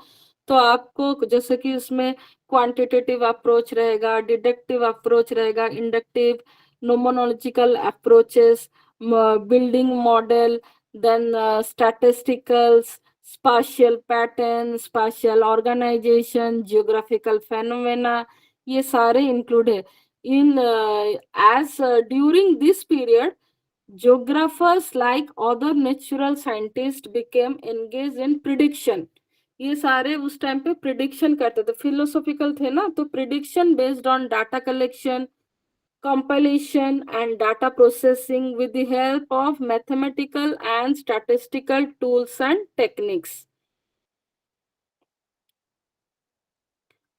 तो आपको जैसे कि इसमें क्वांटिटेटिव अप्रोच रहेगा, डिडक्टिव अप्रोच रहेगा, inductive, nomological approaches, building model, then statisticals, spatial pattern, spatial organisation, geographical phenomena, ये सारे इंक्लूड है। In as during this period, geographers like other natural scientists became engaged in prediction. ये सारे उस time पे prediction करते थे, फिलोसॉफिकल थे ना, तो prediction based on data collection, compilation and data processing with the help of mathematical and statistical tools and techniques.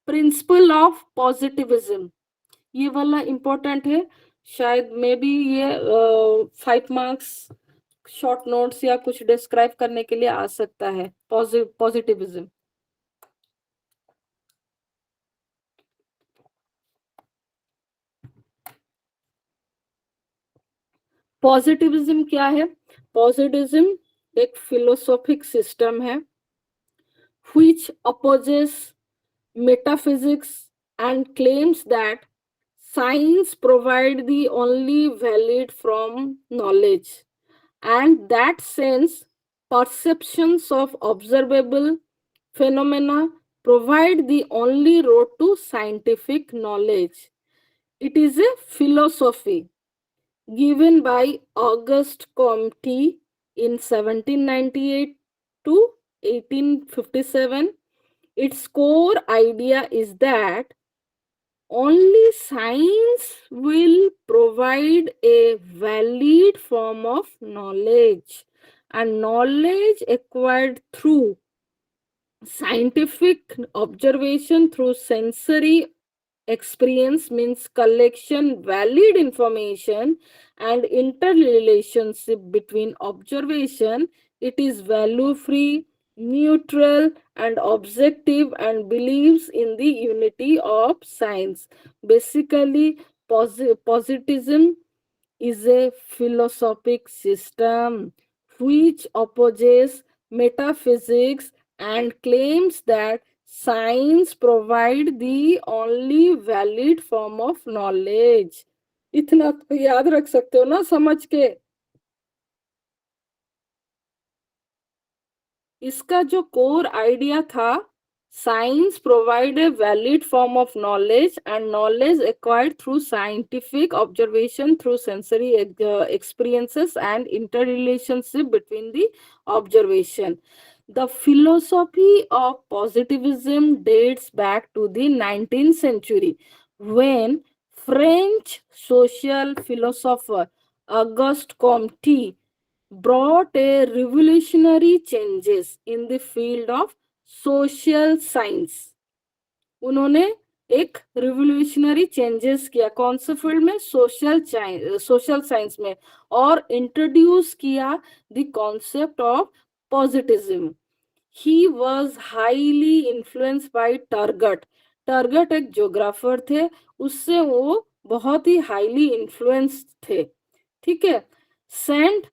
Principle of positivism, ये वाला इम्पोर्टेंट है, शायद मे बी ये 5 मार्क्स शॉर्ट नोट्स या कुछ डिस्क्राइब करने के लिए आ सकता है। पॉजिटिविज्म, पॉजिटिविज्म क्या है? पॉजिटिविज्म एक फिलोसॉफिक सिस्टम है which opposes metaphysics and claims that science provide the only valid from knowledge, and that sense perceptions of observable phenomena provide the only road to scientific knowledge. It is a philosophy given by Auguste Comte in 1798 to 1857. Its core idea is that only science will provide a valid form of knowledge, and knowledge acquired through scientific observation, through sensory experience, means collection valid information and interrelationship between observation. It is value free, neutral and objective, and believes in the unity of science. Basically, positivism is a philosophic system which opposes metaphysics and claims that science provide the only valid form of knowledge. इतना तो याद रख सकते हो ना समझ के। इसका जो कोर आइडिया था, science provide a valid form of knowledge, and knowledge acquired through scientific observation, through sensory experiences and interrelationship between the observation. The philosophy of positivism dates back to the 19th century when French social philosopher Auguste Comte brought a revolutionary changes in the field of social science. उन्होंने एक revolutionary changes किया कौन से field में, social science में, और introduce किया the concept of positivism. He was highly influenced by Turgot. Turgot एक ज्योग्राफर थे, उससे वो बहुत ही हाईली इन्फ्लुएंस थे. ठीक है. Saint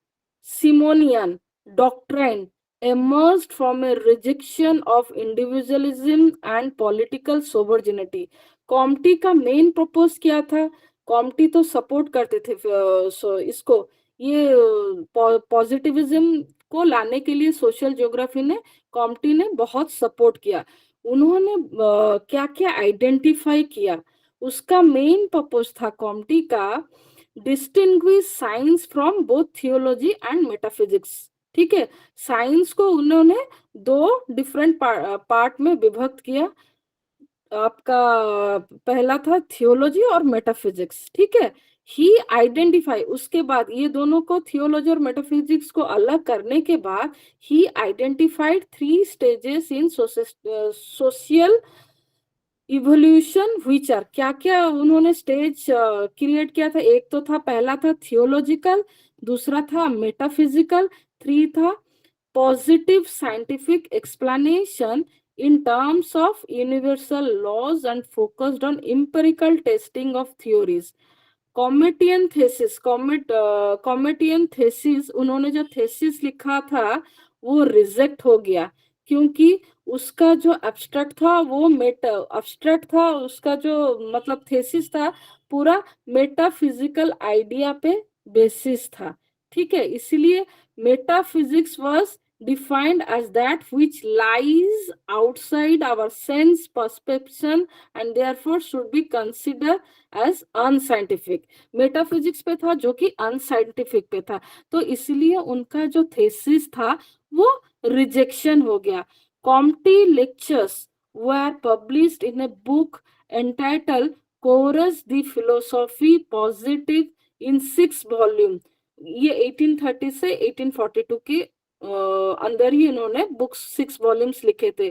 Simonian doctrine emerged from a rejection of individualism and political sovereignty. Comte का मेन प्रपोज क्या था? कॉम्टी तो सपोर्ट करते थे इसको, ये पॉजिटिविज्म को लाने के लिए सोशल ज्योग्राफी ने, कॉम्टी ने बहुत सपोर्ट किया. उन्होंने क्या क्या आइडेंटिफाई किया? उसका मेन पर्पस था कॉम्टी का, distinguish science from both theology and metaphysics. ठीक है. साइंस को उन्होंने दो डिफरेंट पार्ट में विभक्त किया. आपका पहला था थियोलॉजी और मेटाफिजिक्स. ठीक है. ही आइडेंटिफाई, उसके बाद ये दोनों को, थियोलॉजी और मेटाफिजिक्स को अलग करने के बाद, ही identified 3 stages in social evolution which are, क्या क्या उन्होंने स्टेज क्रिएट किया था? एक तो था, पहला था थियोलॉजिकल, दूसरा था मेटाफिजिकल, 3 था positive scientific explanation in terms of universal laws and focused on empirical testing of theories. Comtean thesis, Comtean thesis, उन्होंने जो थेसिस लिखा था वो रिजेक्ट हो गया, क्योंकि उसका जो एब्स्ट्रैक्ट था वो एब्स्ट्रैक्ट था, उसका जो मतलब थेसिस था पूरा मेटाफिजिकल आइडिया पे बेसिस था. ठीक है. इसीलिए metaphysics was defined as that which lies outside our sense perception and therefore should be considered as unscientific. Metaphysics पे था जो कि अनसाइंटिफिक पे था, तो इसलिए उनका जो थेसिस था वो रिजेक्शन हो गया. कॉम्टी lectures were published in a book entitled Chorus the Philosophy Positive in 6 volumes. ये 1830 से 1842 के अंदर ही इन्होंने बुक्स 6 वॉल्यूम्स लिखे थे.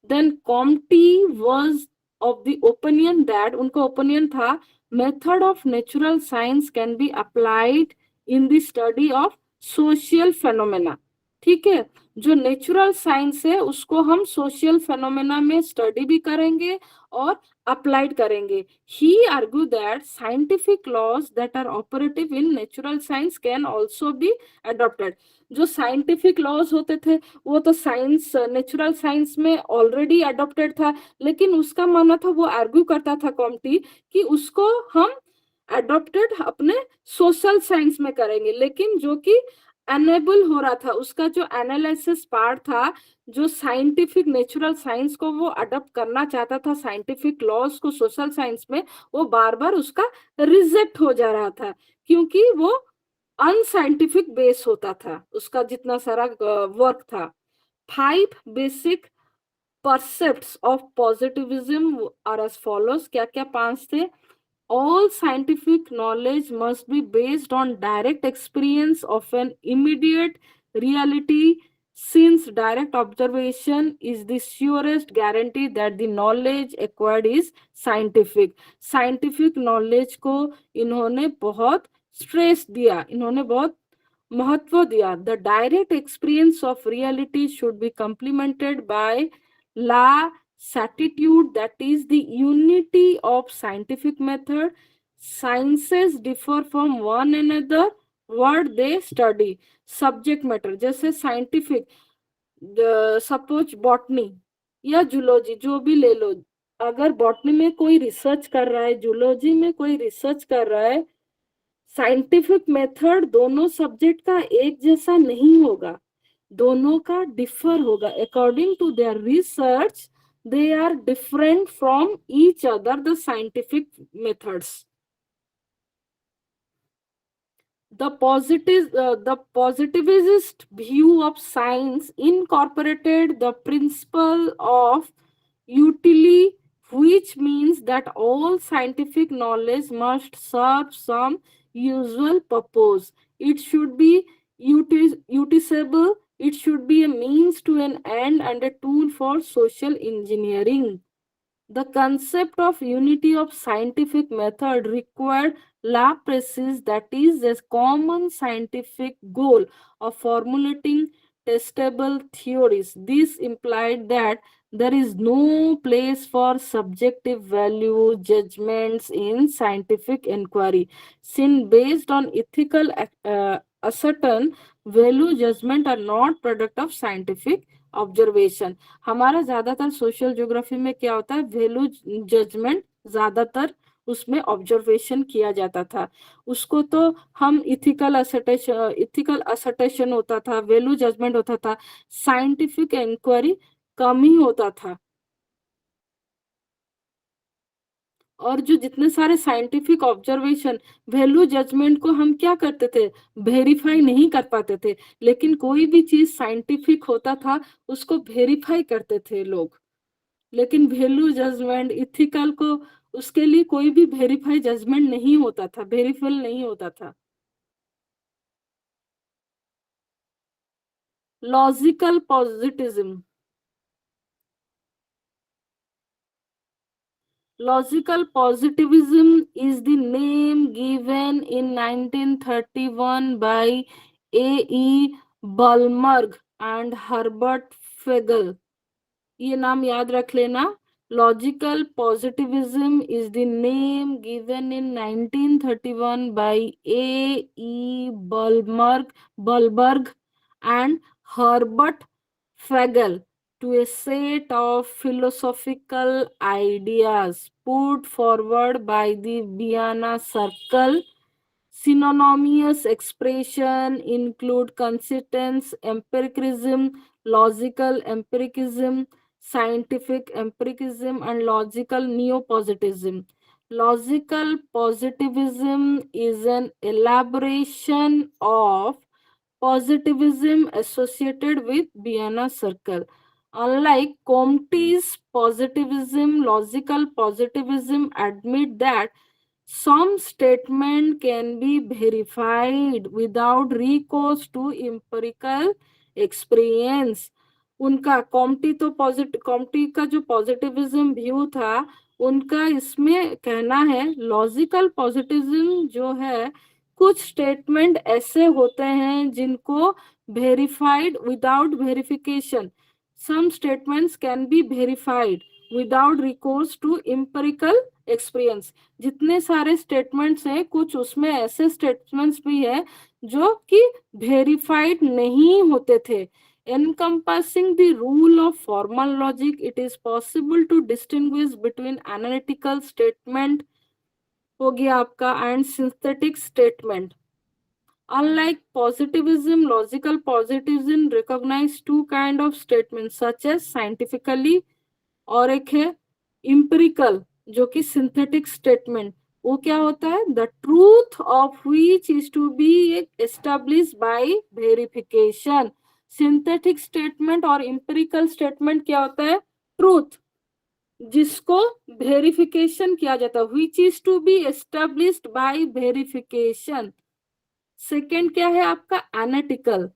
Then Comte was of the opinion that, उनका ओपिनियन था, method of natural science can be applied in the study of social phenomena. ठीक है. जो नेचुरल साइंस है उसको हम सोशल फेनोमेना में स्टडी भी करेंगे और applied करेंगे. He argued that scientific laws that are operative in natural science can also be adopted. जो साइंटिफिक लॉज होते थे वो तो साइंस, नेचुरल साइंस में ऑलरेडी अडॉप्टेड था, लेकिन उसका मानना था, वो आर्ग्यू करता था कॉम्टी कि उसको हम अडॉप्टेड अपने सोशल साइंस में करेंगे, लेकिन जो कि अनेबल हो रहा था, उसका जो एनालिसिस पार्ट था, जो साइंटिफिक नेचुरल साइंस को वो अडॉप्ट करना चाहता था साइंटिफिक लॉज को सोशल साइंस में, वो बार बार उसका रिजेक्ट हो जा रहा था, क्योंकि वो अनसाइंटिफिक बेस होता था उसका जितना सारा वर्क था. 5 basic precepts of positivism are as follows. क्या क्या 5 थे? All scientific knowledge must be based on direct experience of an immediate reality, since direct observation is the surest guarantee that the knowledge acquired is scientific. Scientific knowledge को इन्होंने बहुत stress दिया, इन्होंने बहुत महत्व दिया. The direct experience of reality should be complemented by la certitude, that is the unity of scientific method. Sciences differ from one another what they study. Subject matter, जैसे scientific, suppose botany या zoology जो भी ले लो, अगर botany में कोई research कर रहा है, जूलॉजी में कोई रिसर्च कर रहा है, साइंटिफिक मेथड दोनों सब्जेक्ट का एक जैसा नहीं होगा, दोनों का डिफर होगा. According to their research they are different from each other, the scientific methods. The positivist view of science incorporated the principle of utility, which means that all scientific knowledge must serve some usual purpose. It should be Usable, it should be a means to an end and a tool for social engineering. The concept of unity of scientific method required la précise, that is, a common scientific goal of formulating testable theories. This implied that there is no place for subjective value judgments in scientific inquiry. Since based on ethical ascertain, value judgment are not product of scientific observation. हमारा ज्यादातर social geography में क्या होता है, value judgement ज्यादातर उसमें observation किया जाता था, उसको तो हम इथिकल असर्टेशन होता था, वैल्यू जजमेंट होता था, साइंटिफिक इंक्वायरी कम ही होता था। और जो जितने सारे साइंटिफिक ऑब्जर्वेशन, वैल्यू जजमेंट को हम क्या करते थे, वेरीफाई नहीं कर पाते थे, लेकिन कोई भी चीज साइंटिफिक होता था उसको वेरीफाई करते थे लोग। लेकिन वैल्यू जजमेंट इथिकल को, उसके लिए कोई भी वेरीफाई जजमेंट नहीं होता था, वेरीफाई नहीं होता था। Logical positivism, logical positivism is the name given in 1931 by A.E. Balmerg and Herbert Fagel. ये नाम याद रख लेना। Logical positivism is the name given in 1931 by A.E. Balmerg and Herbert Fagel to a set of philosophical ideas put forward by the Vienna Circle. Synonymous expression include consistence empiricism, logical empiricism, scientific empiricism, and logical neopositivism. Logical positivism is an elaboration of positivism associated with Vienna Circle. Unlike Comte's positivism, logical positivism admit that some statement can be verified without recourse to empirical experience. उनका कॉम्टी का जो positivism view था, उनका इसमें कहना है logical positivism जो है, कुछ स्टेटमेंट ऐसे होते हैं जिनको verified without verification, some statements can be verified without recourse to empirical experience. जितने सारे स्टेटमेंट्स हैं, कुछ उसमें ऐसे स्टेटमेंट्स भी है जो कि वेरीफाइड नहीं होते थे। Encompassing the rule of formal logic, it is possible to distinguish between analytical statement हो गया आपका and synthetic statement. Unlike positivism, logical positivism recognize two kind of statements such as scientifically, और एक है empirical जो कि synthetic statement। वो क्या होता है, the truth of which is to be established by verification। Synthetic statement और इंपेरिकल स्टेटमेंट क्या होता है, ट्रूथ जिसको वेरिफिकेशन किया जाता है, which is to be established by verification. Second क्या है आपका, एनालिटिकल।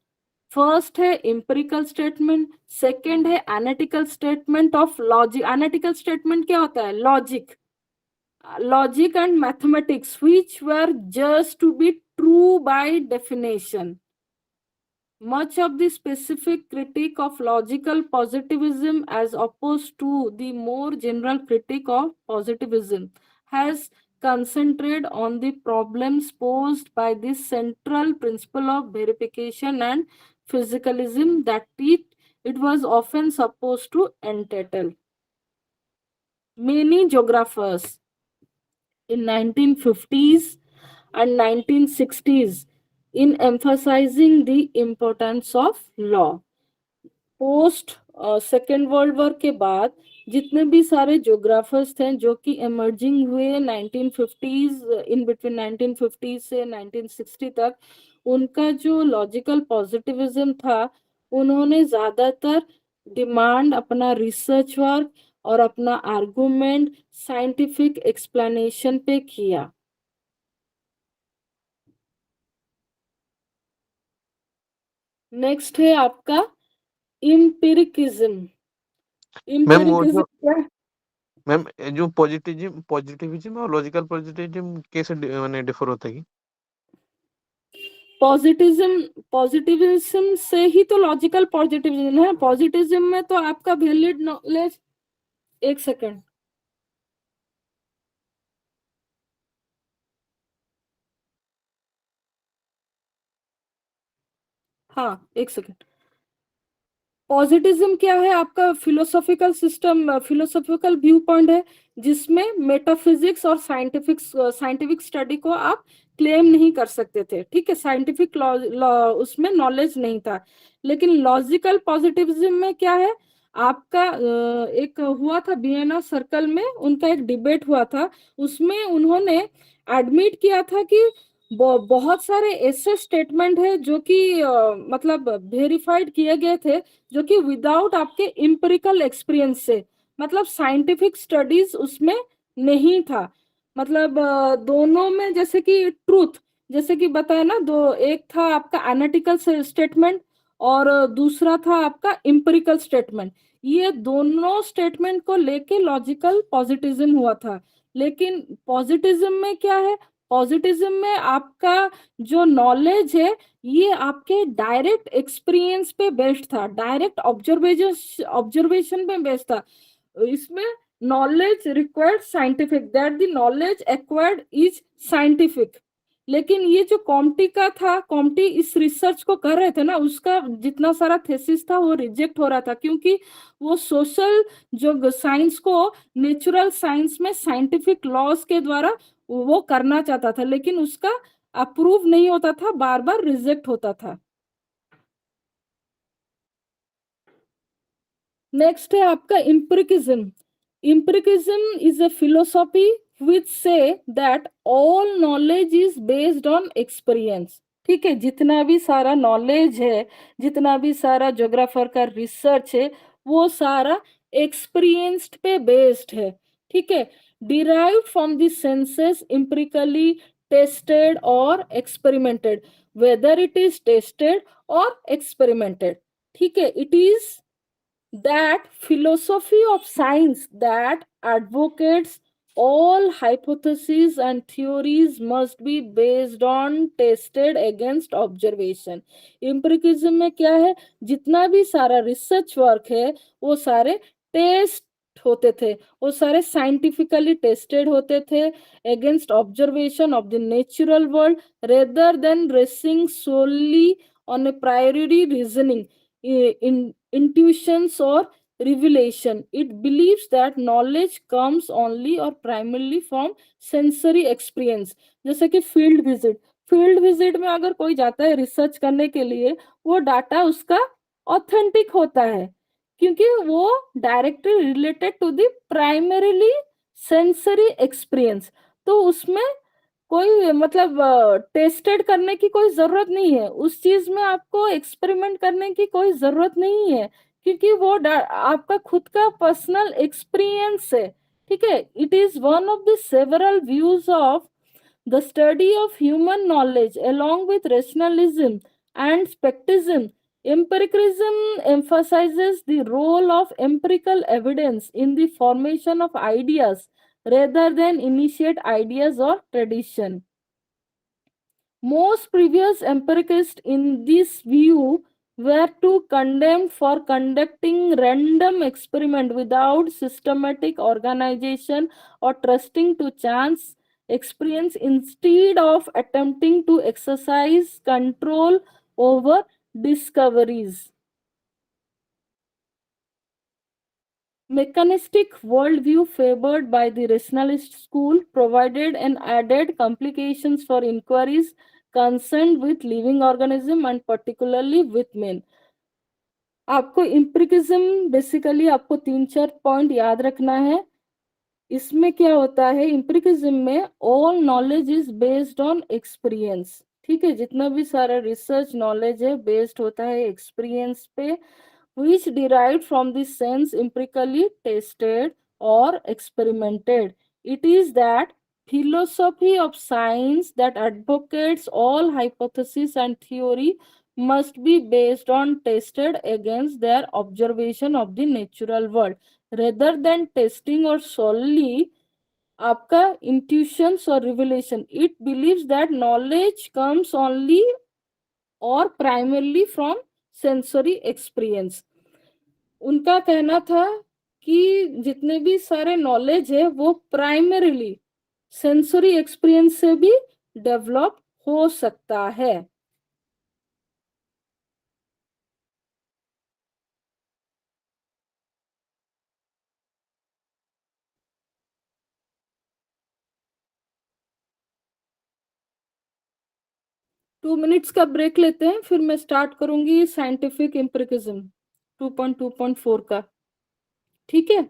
फर्स्ट है इंपेरिकल स्टेटमेंट, सेकंड है analytical statement of logic. Analytical statement क्या होता है, logic and mathematics which were just to be true by definition. Much of the specific critique of logical positivism as opposed to the more general critique of positivism has concentrated on the problems posed by this central principle of verification and physicalism that it was often supposed to entail. Many geographers in 1950s and 1960s in emphasizing the importance of law. Post second world war के बाद जितने भी सारे ज्योग्राफर्स थे जो कि emerging हुए 1950s, in between 1950 से 1960 तक, उनका जो लॉजिकल पॉजिटिविज्म था, उन्होंने ज्यादातर डिमांड अपना रिसर्च वर्क और अपना आर्गुमेंट साइंटिफिक एक्सप्लेनेशन पे किया। नेक्स्ट है आपका इम्पिरिकिज्म। मैम वो इम्पिरिकिज्म जो क्या है? मैम जो पॉजिटिविज्म और लॉजिकल पॉजिटिविज्म कैसे माने डिफर होता है कि पॉजिटिविज्म से ही तो लॉजिकल पॉजिटिविज्म है। पॉजिटिविज्म में तो आपका वैलिड नॉलेज, एक सेकंड, हाँ एक सेकंड। पॉजिटिज्म क्या है? आपका philosophical system, philosophical view point है, जिसमें मेटाफिजिक्स और साइंटिफिक स्टडी को आप क्लेम नहीं कर सकते थे। ठीक है, साइंटिफिक उसमें नॉलेज नहीं था। लेकिन लॉजिकल पॉजिटिविज्म में क्या है आपका, एक हुआ था वियना सर्कल में, उनका एक डिबेट हुआ था। उसमें उन्होंने एडमिट किया था कि बहुत सारे ऐसे स्टेटमेंट है जो कि मतलब वेरीफाइड किए गए थे, जो कि विदाउट आपके इम्पेरिकल एक्सपीरियंस से, मतलब साइंटिफिक स्टडीज उसमें नहीं था। मतलब दोनों में जैसे कि ट्रूथ, जैसे कि बताया ना, दो, एक था आपका एनालिटिकल स्टेटमेंट और दूसरा था आपका इम्पेरिकल स्टेटमेंट। ये दोनों स्टेटमेंट को लेके लॉजिकल पॉजिटिज्म हुआ था। लेकिन पॉजिटिज्म में क्या है? पॉजिटिज्म में आपका जो नॉलेज है, ये आपके डायरेक्ट एक्सपीरियंस पे बेस्ड था, डायरेक्ट ऑब्जर्वेशन पे बेस्ड था। इसमें knowledge required scientific, that the knowledge acquired is scientific. लेकिन ये जो कॉम्टी का था, कॉम्टी इस रिसर्च को कर रहे थे ना, उसका जितना सारा थेसिस था वो रिजेक्ट हो रहा था, क्योंकि वो सोशल जो साइंस को नेचुरल साइंस में साइंटिफिक लॉज के द्वारा वो करना चाहता था, लेकिन उसका अप्रूव नहीं होता था, बार बार रिजेक्ट होता था। नेक्स्ट है आपका empiricism. Empiricism is a philosophy which say that all knowledge is based on experience। ठीक है, जितना भी सारा नॉलेज है, जितना भी सारा ज्योग्राफर का रिसर्च है, वो सारा एक्सपीरियंस्ड पे बेस्ड है। ठीक है, derived from the senses, empirically tested और experimented, whether it is tested और एक्सपेरिमेंटेड। ठीक है, it is that philosophy of science that advocates all hypotheses and theories must be based on tested against observation। empiricism में क्या है, जितना भी सारा रिसर्च वर्क है वो सारे टेस्ट होते थे, वो सारे साइंटिफिकली टेस्टेड होते थे against observation of the natural world, rather than resting solely on a priori reasoning, intuitions or revelation। It believes that knowledge comes only or primarily from sensory experience। जैसे कि field visit में अगर कोई जाता है research करने के लिए, वो डाटा उसका ऑथेंटिक होता है, क्योंकि वो directly related to the primarily sensory experience. तो उसमें कोई मतलब टेस्टेड करने की कोई जरूरत नहीं है, उस चीज में आपको एक्सपेरिमेंट करने की कोई जरूरत नहीं है, क्योंकि वो आपका खुद का पर्सनल एक्सपीरियंस है। ठीक है, it is one of the several views of the study of human knowledge along with rationalism and skepticism। Empiricism emphasizes the role of empirical evidence in the formation of ideas rather than initiate ideas or tradition। Most previous empiricists in this view were to condemned for conducting random experiment without systematic organization or trusting to chance experience, instead of attempting to exercise control over discoveries। Mechanistic worldview favored by the rationalist school provided and added complications for inquiries concerned with living organism and particularly with men। आपको इम्प्रिकिज्म basically आपको 3-4 point याद रखना है। इसमें क्या होता है, इम्प्रिकिज्म में all knowledge is based on experience. ठीक है, जितना भी सारा रिसर्च नॉलेज है बेस्ड होता है एक्सपीरियंस पे, which derived from the sense empirically tested or experimented। It is that philosophy of science that advocates all hypotheses and theory must be based on tested against their observation of the natural world rather than testing or solely आपका intuitions or revelation. It believes that knowledge comes only or primarily from sensory experience. उनका कहना था कि जितने भी सारे knowledge है वो प्राइमरीली सेंसरी एक्सपीरियंस से भी डेवलप हो सकता है. टू मिनट्स का ब्रेक लेते हैं, फिर मैं स्टार्ट करूंगी साइंटिफिक एम्पिरिकिज्म 2.2.4 का. ठीक है.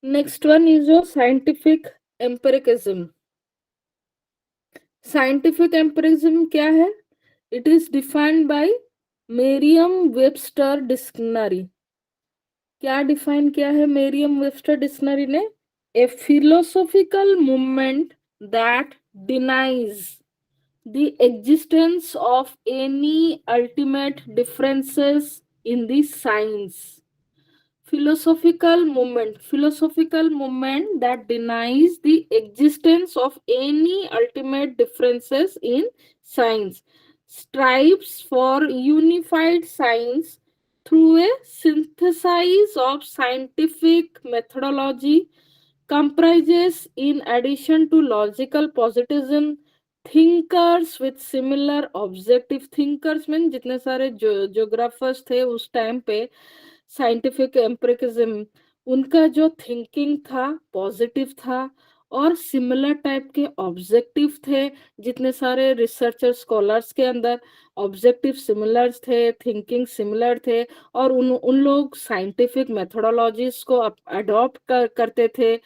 Next one is your scientific empiricism. Scientific empiricism क्या है? It is defined by Merriam-Webster Dictionary. क्या डिफाइन किया है Merriam-Webster Dictionary ने? A philosophical movement that denies the existence of any ultimate differences in the science. Philosophical movement that denies the existence of any ultimate differences in science, strives for unified science through a synthesis of scientific methodology, comprises, in addition to logical positivism, thinkers with similar objective. Thinkers mean जितने सारे geographers थे उस time पे scientific एम्पिरिकिज्म, उनका जो thinking था positive था और सिमिलर टाइप के ऑब्जेक्टिव थे। जितने सारे रिसर्चर स्कॉलर्स के अंदर ऑब्जेक्टिव सिमिलर थे, थिंकिंग सिमिलर थे और उन लोग साइंटिफिक मेथोडोलॉजीज को अडॉप्ट करते थे।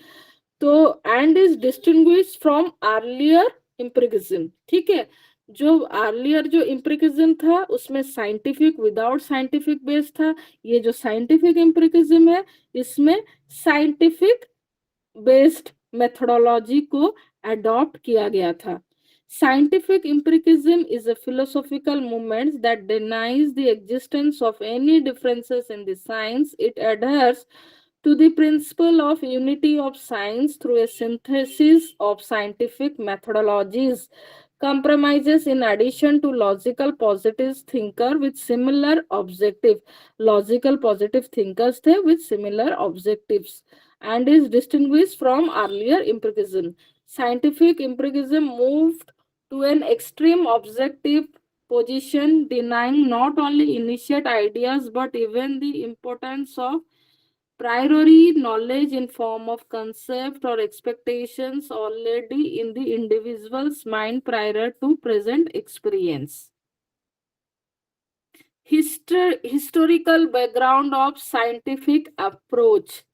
तो and is distinguish from earlier empiricism. ठीक है, जो अर्लियर जो एम्पिरिकिज्म था उसमें साइंटिफिक विदाउट साइंटिफिक बेस था। ये जो साइंटिफिक एम्पिरिकिज्म है इसमें साइंटिफिक बेस्ड मेथोडोलॉजी को अडॉप्ट किया गया था। Scientific empiricism is a philosophical movement that denies the existence of any differences in the science. It adheres to the principle of unity of science through a synthesis of scientific methodologies, compromises in addition to logical positive thinker with similar objective. Logical positive thinkers थे with similar objectives and is distinguished from earlier empiricism. Scientific empiricism moved to an extreme objective position, denying not only initiate ideas but even the importance of priori knowledge in form of concept or expectations already in the individual's mind prior to present experience. Historical background of scientific approach.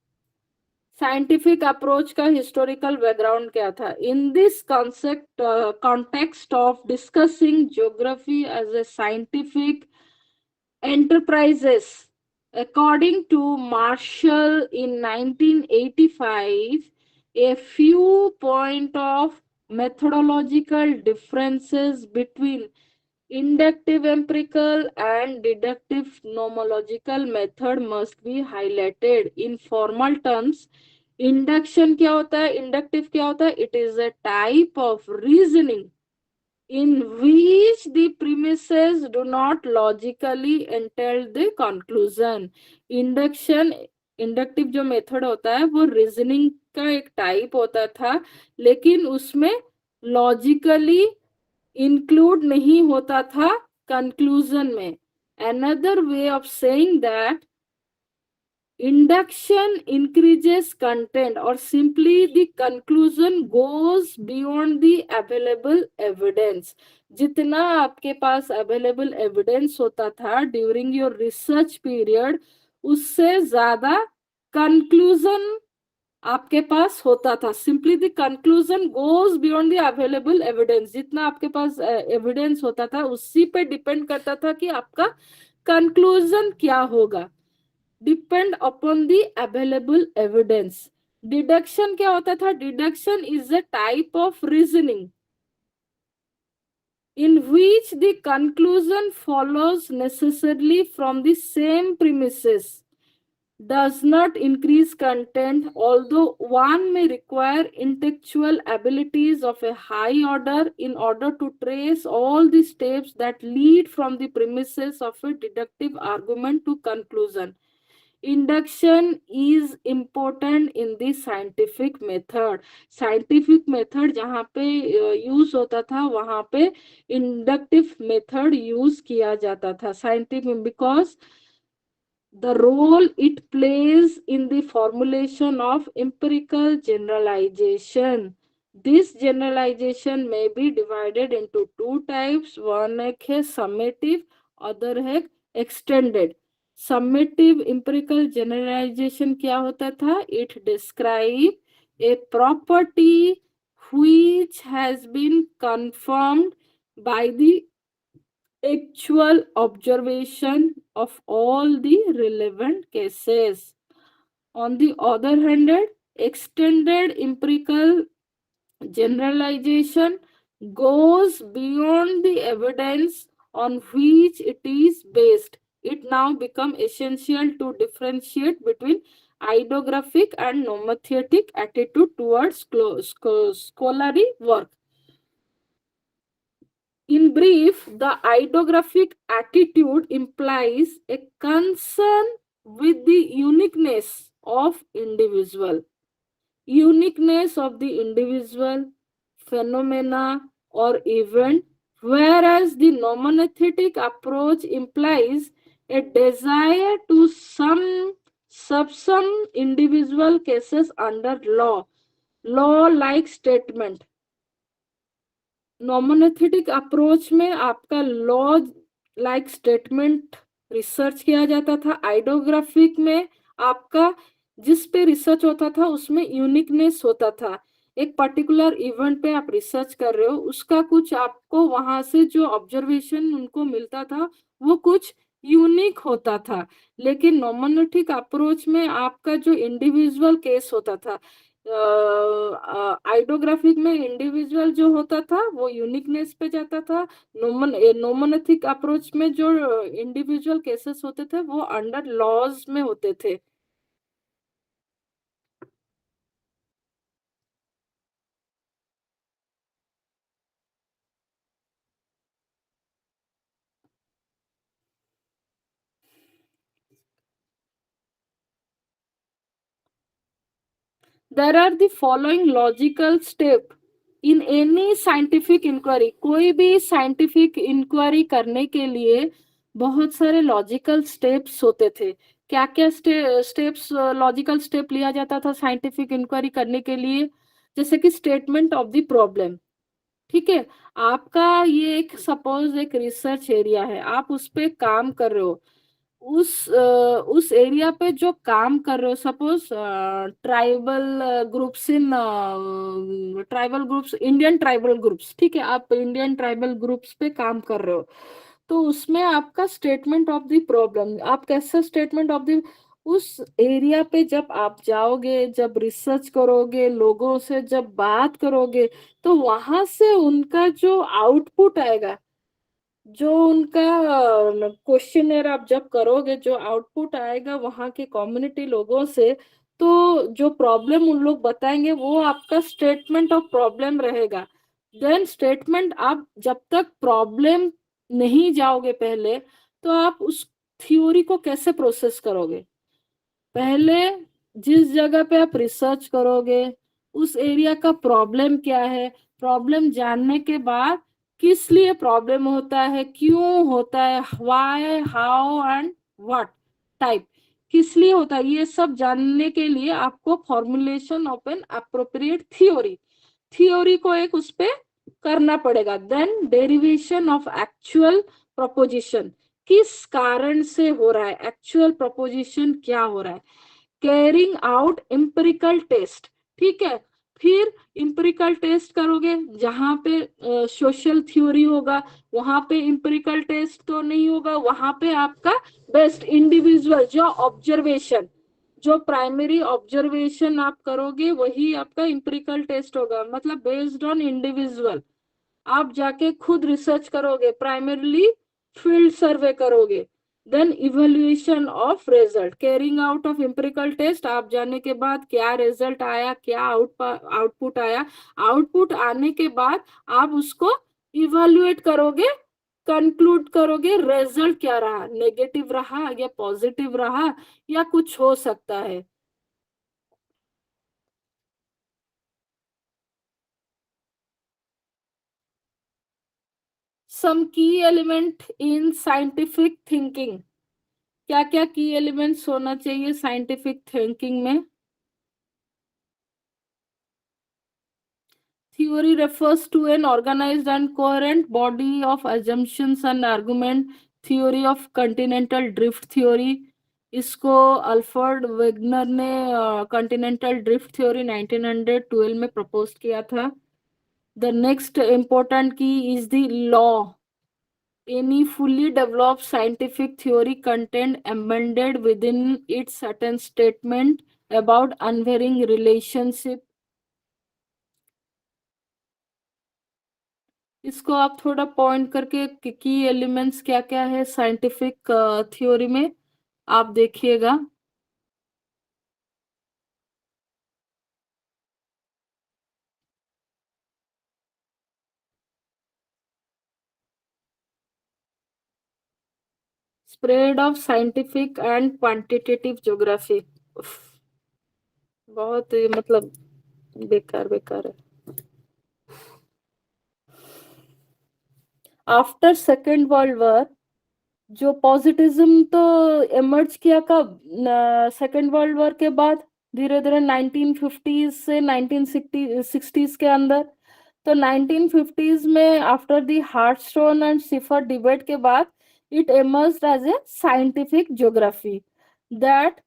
Scientific approach का historical background क्या था? In this concept context of discussing geography as a scientific enterprises, according to Marshall in 1985, a few point of methodological differences between inductive empirical and deductive nomological method must be highlighted. In formal terms, induction क्या होता है, inductive क्या होता है? It is a type of reasoning in which the premises do not logically entail the conclusion. Inductive जो method होता है वो रीजनिंग का एक टाइप होता था, लेकिन उसमें लॉजिकली इंक्लूड नहीं होता था कंक्लूजन में. Another way of saying that induction increases content or simply the conclusion goes beyond the available evidence. जितना आपके पास available evidence होता था during your research period, उससे ज्यादा conclusion आपके पास होता था. Simply the conclusion goes beyond the available evidence. जितना आपके पास evidence होता था उसी पे depend करता था कि आपका conclusion क्या होगा. Depend upon the available evidence. Deduction क्या होता था? Deduction is a type of reasoning in which the conclusion follows necessarily from the same premises, does not increase content, although one may require intellectual abilities of a high order in order to trace all the steps that lead from the premises of a deductive argument to conclusion. Induction is important in the scientific method. Scientific method जहाँ पे use होता था वहाँ पे inductive method use किया जाता था. Scientific because the role it plays in the formulation of empirical generalization. This generalization may be divided into two types. One है summative, other है extended. Summative empirical generalization क्या होता था? It describe a property which has been confirmed by the actual observation of all the relevant cases. On the other hand, extended empirical Generalization goes beyond the evidence on which it is based. It now becomes essential to differentiate between ideographic and nomothetic attitude towards scholarly work. In brief, the ideographic attitude implies a concern with the uniqueness of individual, phenomena or event, whereas the nomothetic approach implies a desire to some individual cases under law like statement. Nomothetic approach में आपका law like statement research किया जाता था। आइडोग्राफिक में आपका जिस पे research होता था उसमें यूनिकनेस होता था। एक पर्टिकुलर इवेंट पे आप रिसर्च कर रहे हो, उसका कुछ आपको वहां से जो ऑब्जर्वेशन उनको मिलता था वो कुछ यूनिक होता था। लेकिन नॉमोनेटिक अप्रोच में आपका जो इंडिविजुअल केस होता था, आइडोग्राफिक में इंडिविजुअल जो होता था वो यूनिकनेस पे जाता था। नोमोनेथिक अप्रोच में जो इंडिविजुअल केसेस होते थे वो अंडर लॉज में होते थे। There are the following logical step in any scientific inquiry. कोई भी scientific inquiry करने के लिए बहुत सारे लॉजिकल स्टेप्स होते थे। क्या क्या स्टेप्स लॉजिकल स्टेप लिया जाता था साइंटिफिक इंक्वायरी करने के लिए? जैसे कि स्टेटमेंट ऑफ द प्रॉब्लम। ठीक है, आपका ये एक सपोज एक रिसर्च एरिया है, आप उस पे काम कर रहे हो। उस एरिया पे जो काम कर रहे हो, suppose tribal groups Indian tribal groups, ठीक है, आप इंडियन ट्राइबल ग्रुप्स पे काम कर रहे हो, तो उसमें आपका स्टेटमेंट ऑफ द प्रॉब्लम, आप कैसे स्टेटमेंट ऑफ द उस एरिया पे जब आप जाओगे, जब रिसर्च करोगे, लोगों से जब बात करोगे, तो वहां से उनका जो आउटपुट आएगा, जो उनका क्वेश्चनर आप जब करोगे, जो आउटपुट आएगा वहां के कम्युनिटी लोगों से, तो जो प्रॉब्लम उन लोग बताएंगे वो आपका स्टेटमेंट ऑफ प्रॉब्लम रहेगा। देन स्टेटमेंट, आप जब तक प्रॉब्लम नहीं जाओगे पहले, तो आप उस थ्योरी को कैसे प्रोसेस करोगे? पहले जिस जगह पे आप रिसर्च करोगे उस एरिया का प्रॉब्लम क्या है, प्रॉब्लम जानने के बाद किस लिए प्रॉब्लम होता है, क्यों होता है, why, how and what type, किस लिए होता है, ये सब जानने के लिए आपको formulation of an appropriate theory को एक उस पे करना पड़ेगा। Then derivation of actual proposition, किस कारण से हो रहा है, एक्चुअल प्रोपोजिशन क्या हो रहा है। कैरिंग आउट एम्पिरिकल टेस्ट, ठीक है, फिर एम्पिरिकल टेस्ट करोगे, जहां पे सोशल थ्योरी होगा वहां पे एम्पिरिकल टेस्ट तो नहीं होगा, वहां पे आपका बेस्ट इंडिविजुअल जो ऑब्जर्वेशन, जो प्राइमरी ऑब्जर्वेशन आप करोगे वही आपका एम्पिरिकल टेस्ट होगा, मतलब बेस्ड ऑन इंडिविजुअल आप जाके खुद रिसर्च करोगे, प्राइमरीली फील्ड सर्वे करोगे। Then evaluation of result, carrying out of empirical test, आप जाने के बाद क्या रिजल्ट आया, क्या आउटपुट आया, आउटपुट आने के बाद आप उसको इवेल्युएट करोगे, कंक्लूड करोगे रिजल्ट क्या रहा, नेगेटिव रहा या पॉजिटिव रहा या कुछ हो सकता है। सम की एलिमेंट इन साइंटिफिक थिंकिंग, क्या क्या की एलिमेंट्स होना चाहिए साइंटिफिक थिंकिंग में? Theory refers to an organized and coherent body of assumptions and argument. Theory of continental drift theory, इसको अल्फ्रेड वेगनर ने कॉन्टिनेंटल ड्रिफ्ट थ्योरी 1912 में प्रपोज किया था। द नेक्स्ट इम्पोर्टेंट की is the law. Any fully developed scientific theory contained embedded within its certain statement about unvarying relationship इसको आप थोड़ा point करके की एलिमेंट्स क्या क्या है साइंटिफिक थ्योरी में आप देखिएगा। Spread of scientific and quantitative geography, बहुत मतलब बेकार बेकार है। आफ्टर सेकेंड वर्ल्ड वॉर जो पॉजिटिज्म तो इमर्ज किया कब, सेकेंड वर्ल्ड वॉर के बाद धीरे धीरे 1950s से 1960s के अंदर। तो 1950s में after the Hartstone and Schaefer debate के बाद it emerged as a scientific geography that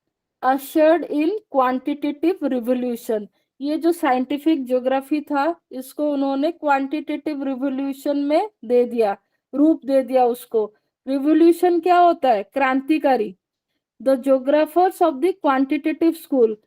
ushered in quantitative revolution. ये जो साइंटिफिक ज्योग्राफी था इसको उन्होंने क्वांटिटेटिव रिवोल्यूशन में दे दिया, रूप दे दिया उसको। रिवोल्यूशन क्या होता है, क्रांतिकारी। The geographers of the quantitative school,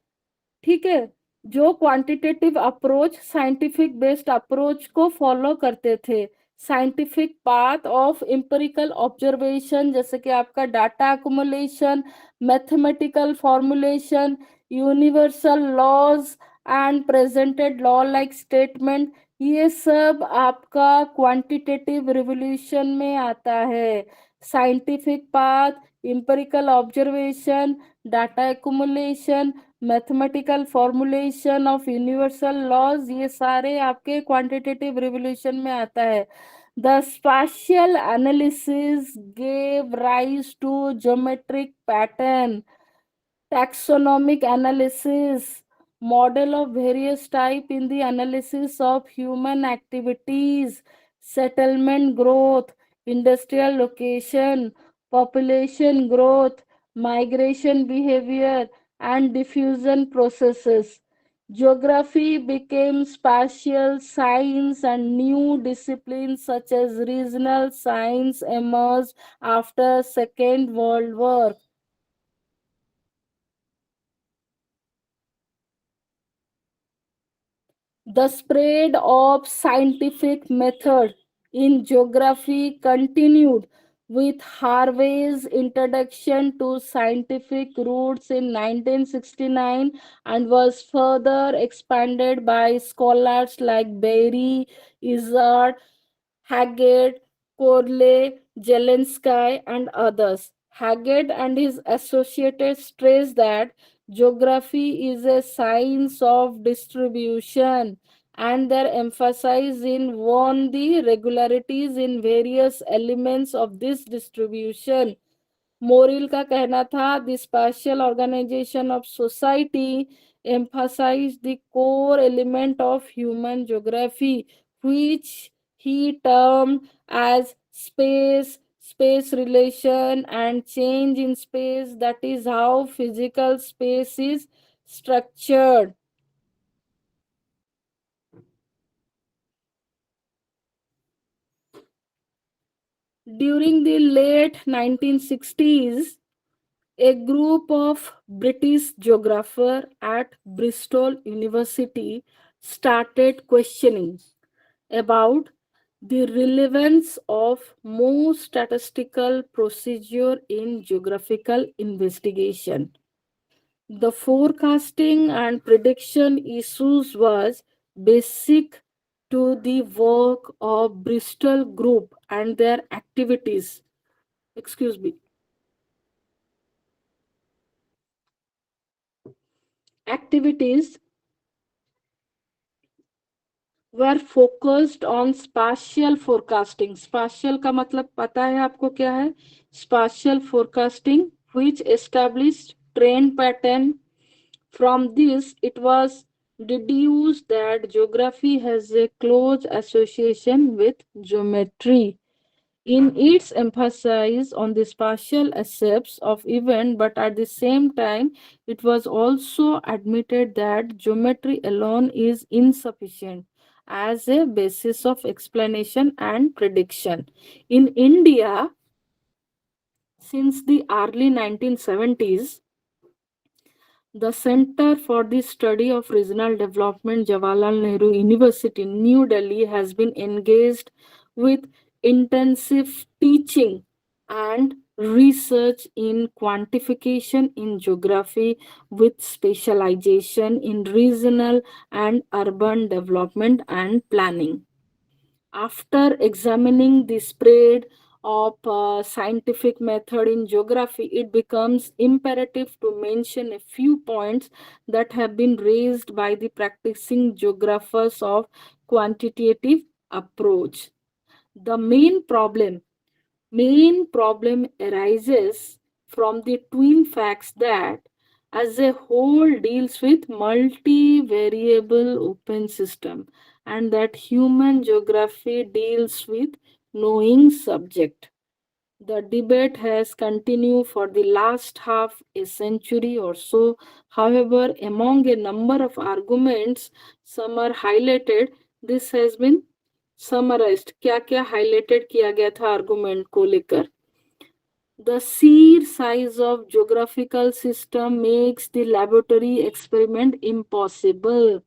ठीक है, जो quantitative approach scientific based approach को फॉलो करते थे। Scientific path of empirical observation, जैसे कि आपका data accumulation, mathematical formulation, universal laws and presented law like statement, ये सब आपका क्वांटिटेटिव रिवोल्यूशन में आता है। Scientific path, empirical observation, data accumulation, mathematical formulation of universal laws, ये सारे आपके क्वांटिटेटिव रिवोल्यूशन में आता है। The special analysis gave rise to geometric pattern, taxonomic analysis, model of various type in the analysis of human activities, settlement growth, industrial location, population growth, migration behavior, and diffusion processes. Geography became spatial science and new disciplines such as regional science emerged after Second World War. The spread of scientific method in geography continued with Harvey's introduction to scientific roots in 1969 and was further expanded by scholars like Berry, Izzard, Haggard, Corley, Zelensky, and others. Haggard and his associates stress that geography is a science of distribution, and their emphasis in on the regularities in various elements of this distribution. Morrill का कहना था the spatial organization of society emphasized the core element of human geography, which he termed as space relation and change in space. That is how physical space is structured. During the late 1960s, a group of British geographers at Bristol University started questioning about the relevance of more statistical procedure in geographical investigation. The forecasting and prediction issues was basic to the work of Bristol group and their activities. Excuse me. Activities were focused on spatial forecasting. Spatial का मतलब पता है आपको क्या है? Spatial forecasting, which established trend pattern. From this, it was deduced that geography has a close association with geometry. In its emphasis on the spatial aspects of event, but at the same time, it was also admitted that geometry alone is insufficient as a basis of explanation and prediction. In India, since the early 1970s, the Center for the Study of Regional Development, Jawaharlal Nehru University, New Delhi, has been engaged with intensive teaching and research in quantification in geography with specialization in regional and urban development and planning. After examining the spread of scientific method in geography, it becomes imperative to mention a few points that have been raised by the practicing geographers of quantitative approach. The main problem arises from the twin facts that as a whole deals with multivariable open system and that human geography deals with knowing subject. The debate has continued for the last half a century or so. However, among a number of arguments, some are highlighted. This has been summarised क्या क्या highlighted किया गया था argument को लेकर The sheer size of geographical system makes the laboratory experiment impossible.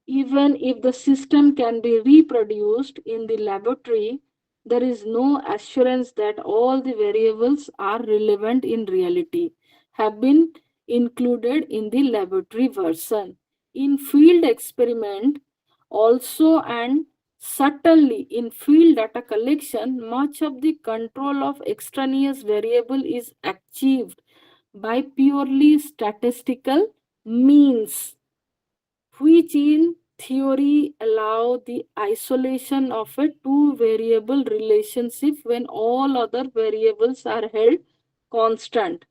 Even if the system can be reproduced in the laboratory, there is no assurance that all the variables are relevant in reality, have been included in the laboratory version. In field experiment, also and subtly in field data collection, much of the control of extraneous variable is achieved by purely statistical means, which in theory allow the isolation of a two variable relationship when all other variables are held constant.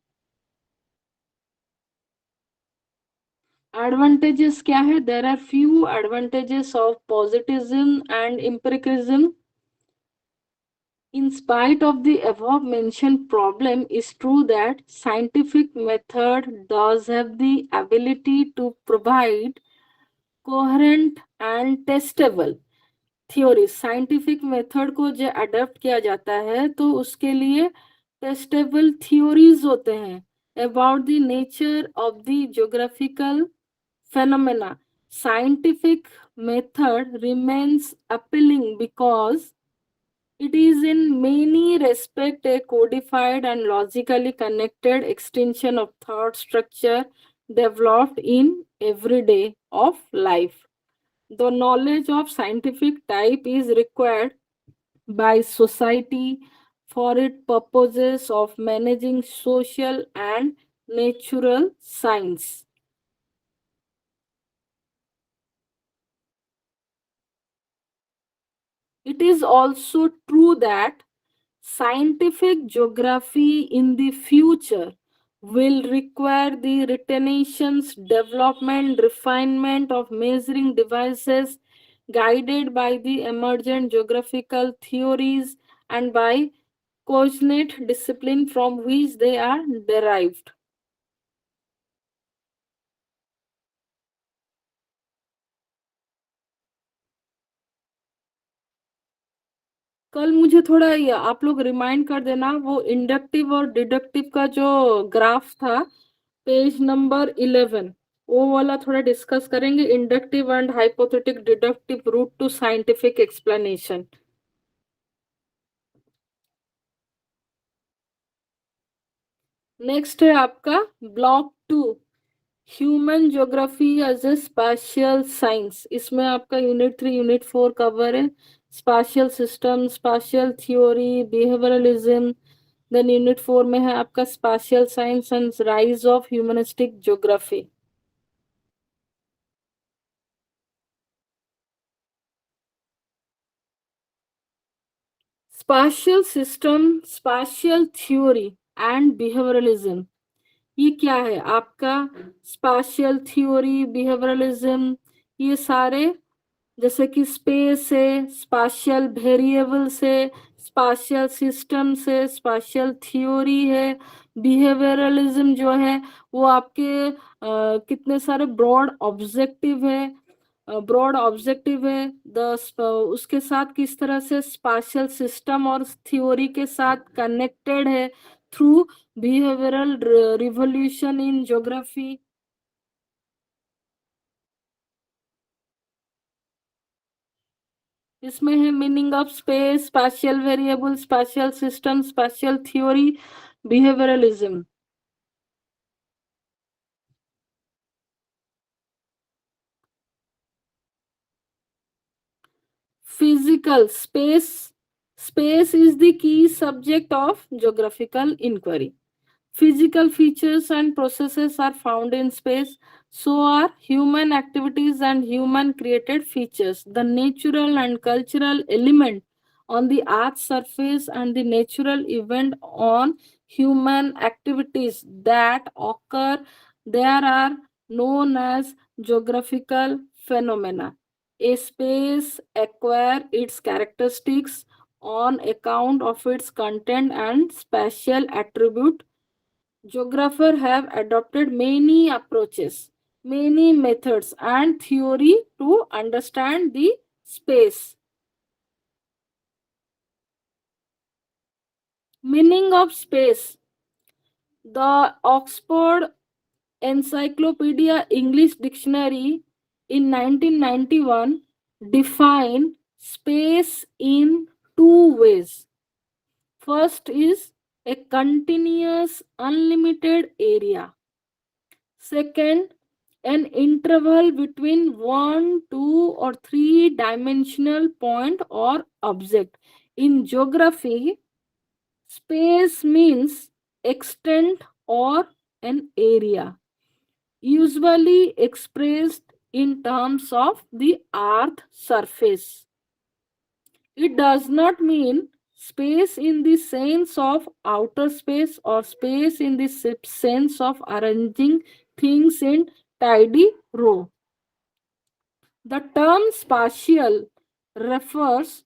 Advantages क्या है? There are few advantages of positivism and empiricism. In spite of the above mentioned problem, it's true that scientific method does have the ability to provide coherent and testable theory. Scientific method को जो adapt किया जाता है तो उसके लिए testable theories होते हैं about the nature of the geographical phenomena. Scientific method remains appealing because it is in many respects a codified and logically connected extension of thought structure developed in everyday of life. The knowledge of scientific type is required by society for its purposes of managing social and natural science. It is also true that scientific geography in the future will require the retentions, development, refinement of measuring devices guided by the emergent geographical theories and by cognate discipline from which they are derived. कल मुझे थोड़ा आप लोग remind कर देना वो inductive और deductive का जो ग्राफ था पेज नंबर 11 वो वाला थोड़ा डिस्कस करेंगे inductive and hypothetic deductive route to scientific explanation. Next है आपका block 2 human geography as a spatial science. इसमें आपका यूनिट 3 यूनिट 4 कवर है spatial system spatial theory behaviouralism. Then unit 4 में है आपका spatial science and rise of humanistic geography. Spatial system spatial theory and behaviouralism ये क्या है आपका स्पेशियल थ्योरी बिहेवियरलिज्म. ये सारे जैसे कि स्पेस है स्पेशियल वेरिएबल से स्पेशियल सिस्टम से स्पेशियल थ्योरी है बिहेवियरलिज्म जो है वो आपके कितने सारे ब्रॉड ऑब्जेक्टिव है उसके साथ किस तरह से स्पेशियल सिस्टम और थ्योरी के साथ कनेक्टेड है through behavioural revolution in geography. इसमें है meaning of space, spatial variable, spatial system, spatial theory, behaviouralism. Physical space. Space is the key subject of geographical inquiry. Physical features and processes are found in space, so are human activities and human created features. The natural and cultural element on the Earth's surface and the natural event on human activities that occur there are known as geographical phenomena. A space acquires its characteristics on account of its content and spatial attribute. Geographers have adopted many approaches, many methods, and theory to understand the space. Meaning of space. The Oxford Encyclopedia English Dictionary in 1991 defined space in two ways. First is a continuous unlimited area. Second, an interval between one, two, or three dimensional point or object. In geography, space means extent or an area, usually expressed in terms of the earth surface. It does not mean space in the sense of outer space or space in the sense of arranging things in tidy row. The term spatial refers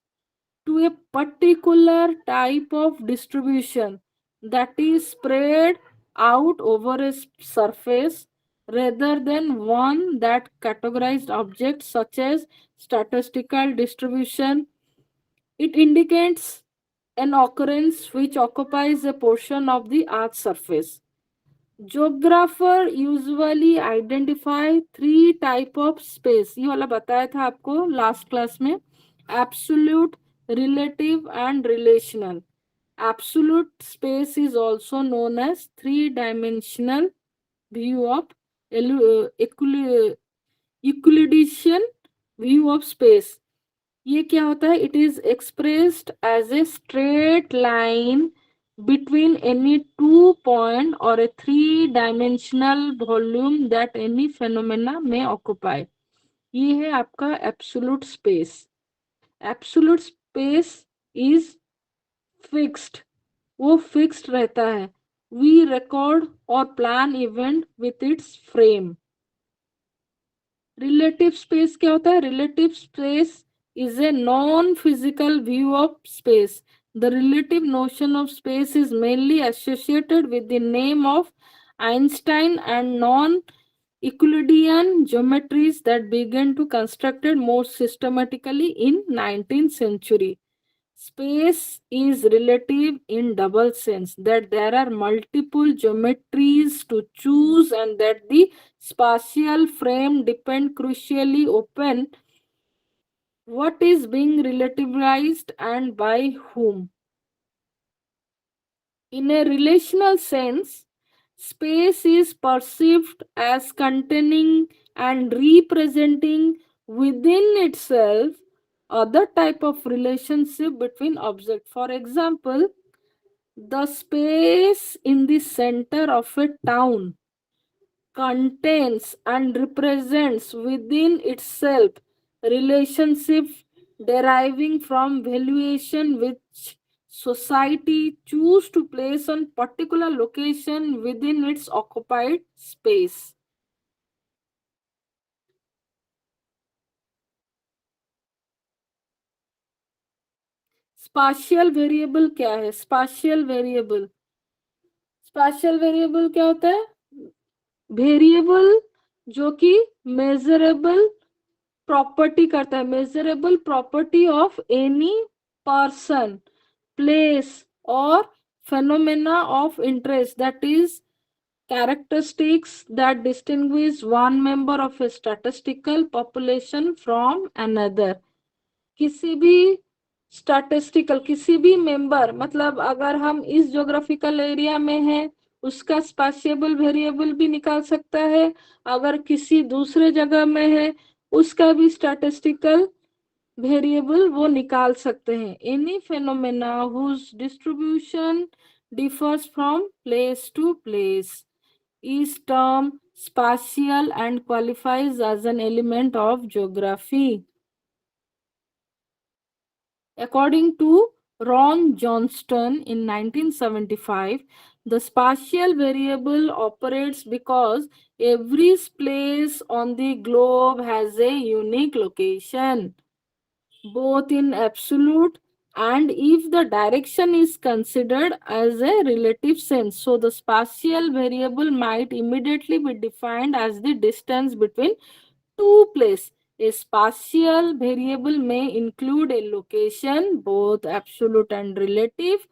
to a particular type of distribution that is spread out over a surface rather than one that categorized objects such as statistical distribution. It indicates an occurrence which occupies a portion of the earth's surface. Geographer usually identify three type of space. ये वाला बताया था आपको last class में. Absolute, relative and relational. Absolute space is also known as three-dimensional view of Euclidean view of space. ये क्या होता है? It is expressed as a straight line between any 2 point or a three-dimensional volume that any phenomena may occupy. ये है आपका absolute space. Absolute space is fixed. वो fixed रहता है. We record or plan event with its frame. Relative space क्या होता है? Relative space is a non-physical view of space. The relative notion of space is mainly associated with the name of Einstein and non-Euclidean geometries that began to constructed more systematically in 19th century. Space is relative in double sense that there are multiple geometries to choose and that the spatial frame depend crucially upon what is being relativized and by whom. In a relational sense, space is perceived as containing and representing within itself other type of relationship between objects. For example, the space in the center of a town contains and represents within itself relationship deriving from valuation which society choose to place on particular location within its occupied space. Spatial variable क्या है? Spatial variable क्या होता है? Variable जो कि measurable property करता है. Measurable property of any person, place और phenomena of interest, that is characteristics that distinguish one member of a statistical population from another. किसी भी स्टैटिस्टिकल, किसी भी मेंबर, मतलब अगर हम इस ज्योग्राफिकल एरिया में हैं उसका स्पाशियबल वेरिएबल भी निकाल सकता है, अगर किसी दूसरे जगह में है उसका भी स्टैटिस्टिकल वेरिएबल वो निकाल सकते हैं. Any phenomena whose distribution differs from place to place is termed spatial and qualifies as an element of geography. According to Ron Johnston in 1975, the spatial variable operates because every place on the globe has a unique location, both in absolute and if the direction is considered as a relative sense. So the spatial variable might immediately be defined as the distance between two places. A spatial variable may include a location, both absolute and relative.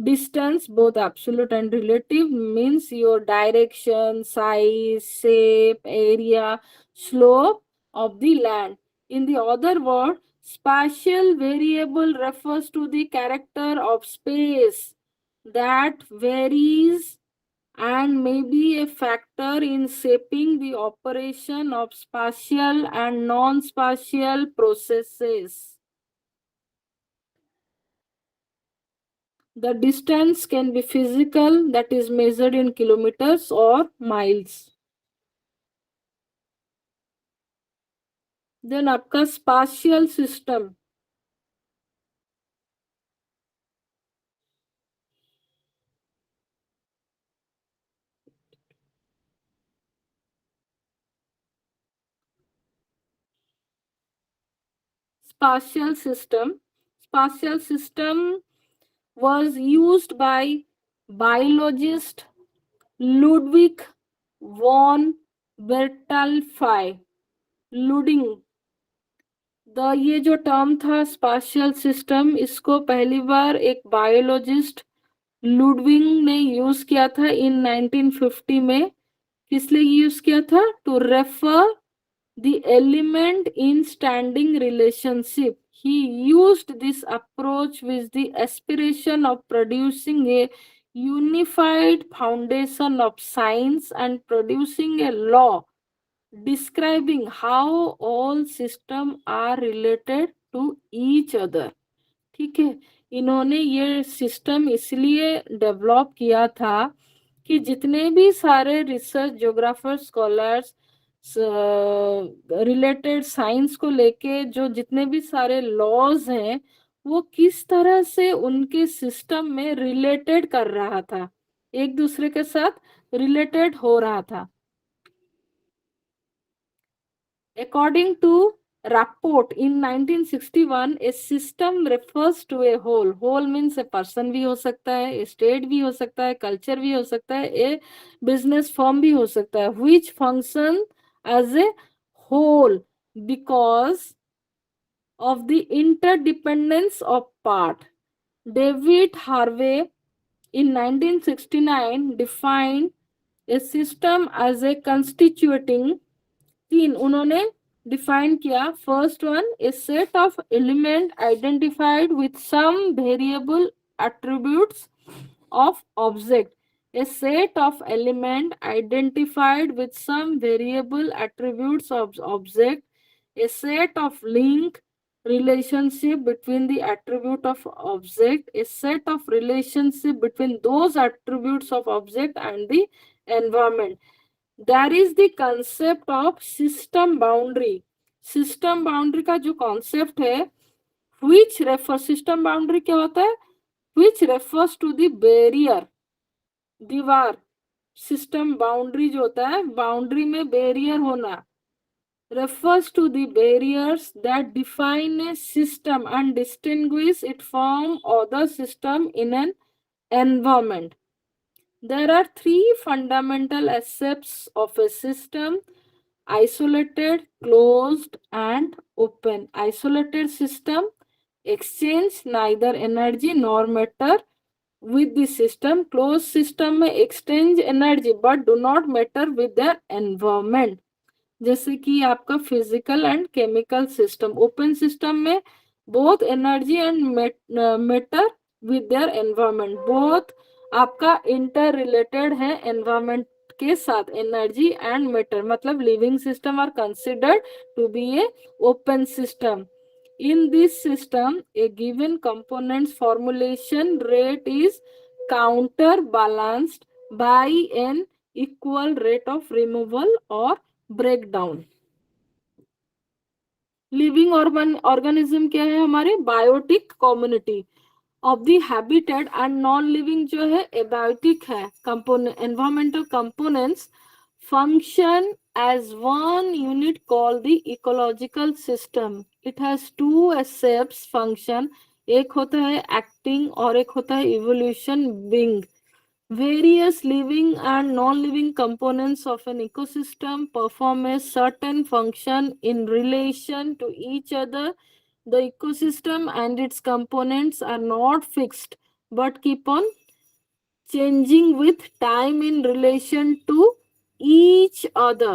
Distance, both absolute and relative, means your direction, size, shape, area, slope of the land. In the other word, spatial variable refers to the character of space that varies and may be a factor in shaping the operation of spatial and non-spatial processes. The distance can be physical, that is measured in kilometers or miles. Then आपका spatial system. Spatial system. Spatial system was used by biologist Ludwig von Bertalanffy. लूडिंग ये जो term था spatial system, इसको पहली बार एक biologist Ludwig ने use किया था इन 1950 में. किस लिए यूज किया था? To refer the element in standing relationship. He used this approach with the aspiration of producing a unified foundation of science and producing a law describing how all systems are related to each other. ठीक है, इन्होंने ये system इसलिए develop किया था कि जितने भी सारे research geographer scholars related science को लेके जो जितने भी सारे लॉज हैं वो किस तरह से उनके सिस्टम में रिलेटेड कर रहा था, एक दूसरे के साथ रिलेटेड हो रहा था. According to Rapport in 1961, a system refers to a whole. Whole means a person भी हो सकता है, a state भी हो सकता है, culture भी हो सकता है, a business firm भी हो सकता है, which function as a whole because of the interdependence of part. David Harvey in 1969 defined a system as a constituting. तीन उन्होंने डिफाइन किया. First one, a set of element identified with some variable attributes of object. A set of element identified with some variable attributes of object. A set of link relationship between the attribute of object. A set of relationship between those attributes of object and the environment. There is the concept of system boundary. System boundary का जो concept है, which refers, system boundary क्या होता है? Which refers to the barrier, दीवार. System boundary जो होता है, boundary में barrier होना, refers to the barriers that define a system and distinguish it from other system in an environment. There are three fundamental aspects of a system: isolated, closed, and open. Isolated system exchange neither energy nor matter with the system. Closed system में exchange energy but do not matter with their environment. जैसे कि आपका physical and chemical system. Open system में both energy and matter with their environment. Both आपका interrelated है environment के साथ. Energy and matter मतलब living system are considered to be a open system. In this system, a given component's formulation rate is counterbalanced by an equal rate of removal or breakdown. Living organism क्या है हमारे? Biotic community of the habitat and non living जो है abiotic है. Component environmental components function as one unit called the ecological system. It has two aspects function. एक होता है acting और एक होता है evolution being. Various living and non-living components of an ecosystem perform a certain function in relation to each other. The ecosystem and its components are not fixed but keep on changing with time in relation to each other.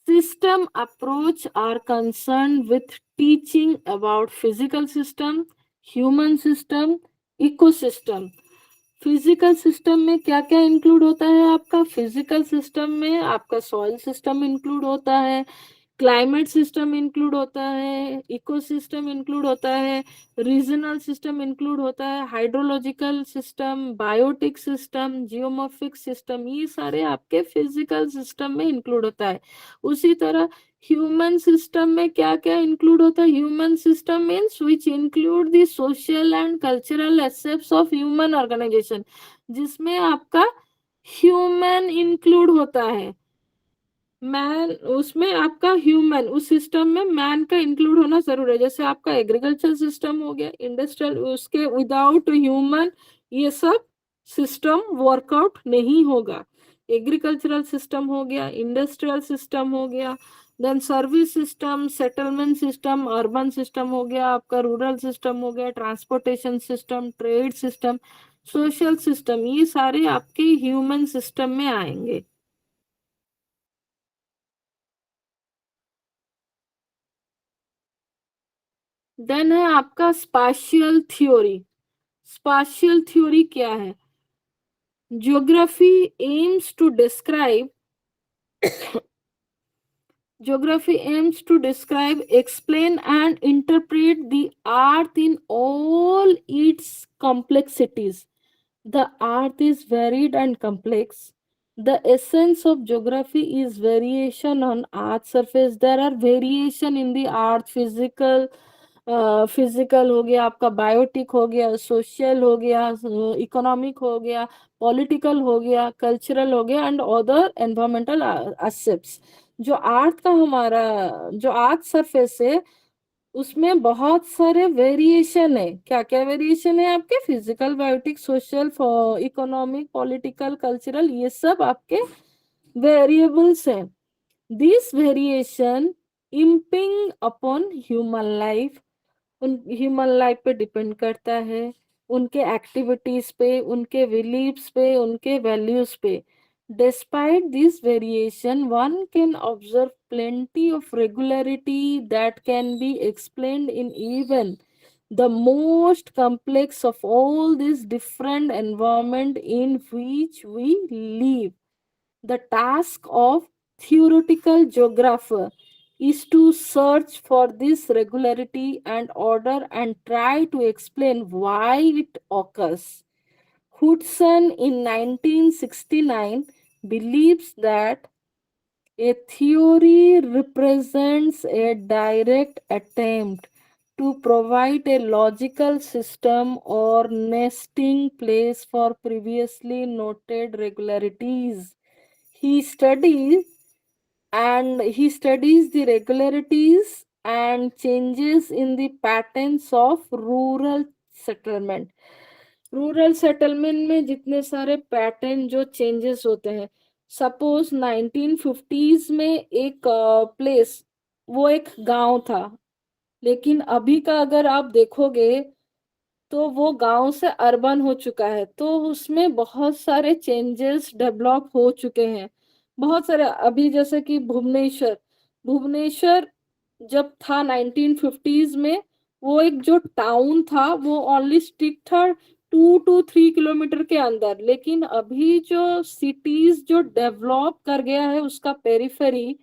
System approach are concerned with teaching about physical system, human system, ecosystem. Physical system में क्या क्या include होता है आपका? Physical system में आपका soil system include होता है, क्लाइमेट सिस्टम इंक्लूड होता है, इकोसिस्टम इंक्लूड होता है, रीजनल सिस्टम इंक्लूड होता है, hydrological system, biotic system, geomorphic system, ये सारे आपके फिजिकल सिस्टम में इंक्लूड होता है. उसी तरह ह्यूमन सिस्टम में क्या क्या इंक्लूड होता है? Human system means which include the social and cultural aspects of human organization, जिसमें आपका ह्यूमन इंक्लूड होता है. मैन उसमें आपका ह्यूमन, उस सिस्टम में मैन का इंक्लूड होना जरूर है. जैसे आपका एग्रीकल्चर सिस्टम हो गया, इंडस्ट्रियल, उसके विदाउट ह्यूमन ये सब सिस्टम वर्कआउट नहीं होगा. एग्रीकल्चरल सिस्टम हो गया, इंडस्ट्रियल सिस्टम हो गया, then service system, settlement system, urban system हो गया, आपका रूरल सिस्टम हो गया, transportation system, trade system, social system, ये सारे आपके ह्यूमन सिस्टम में आएंगे. देन है आपका स्पाशियल थ्योरी. स्पाशियल थ्योरी क्या है? Geography aims to describe explain and interpret the earth in all its complexities. The earth is varied and complex. The essence of geography is variation on earth surface. There are variation in the earth, physical हो गया आपका, biotic हो गया, social हो गया, economic हो गया, political हो गया, कल्चरल हो गया एंड अदर एनवायरमेंटल एस्पेक्ट्स. जो अर्थ का हमारा जो अर्थ सरफेस है उसमें बहुत सारे वेरिएशन है. क्या क्या वेरिएशन है आपके? Physical, biotic, social, economic, political, cultural, ये सब आपके वेरिएबल्स हैं. This variation impinge upon human life, उन ह्यूमन लाइफ पे डिपेंड करता है, उनके एक्टिविटीज पे, उनके बिलीव्स पे, उनके वैल्यूज पे. Despite this variation, one can observe plenty of regularity that can be explained in even the most complex of all these different environment in which we live. The task of theoretical geographer is to search for this regularity and order and try to explain why it occurs. Hudson in 1969 believes that a theory represents a direct attempt to provide a logical system or nesting place for previously noted regularities. He studies the regularities and changes in the patterns of rural settlement. Rural settlement में जितने सारे pattern जो changes होते हैं, suppose 1950s में एक place, वो एक गांव था, लेकिन अभी का अगर आप देखोगे तो वो गांव से अर्बन हो चुका है. तो उसमें बहुत सारे चेंजेस डेवलप हो चुके हैं, बहुत सारे. अभी जैसे कि भुवनेश्वर जब था 1950s में, वो एक जो टाउन था वो ओनली स्टिक था 2 to 3 किलोमीटर के अंदर, लेकिन अभी जो सिटीज जो डेवलप कर गया है उसका पेरिफेरी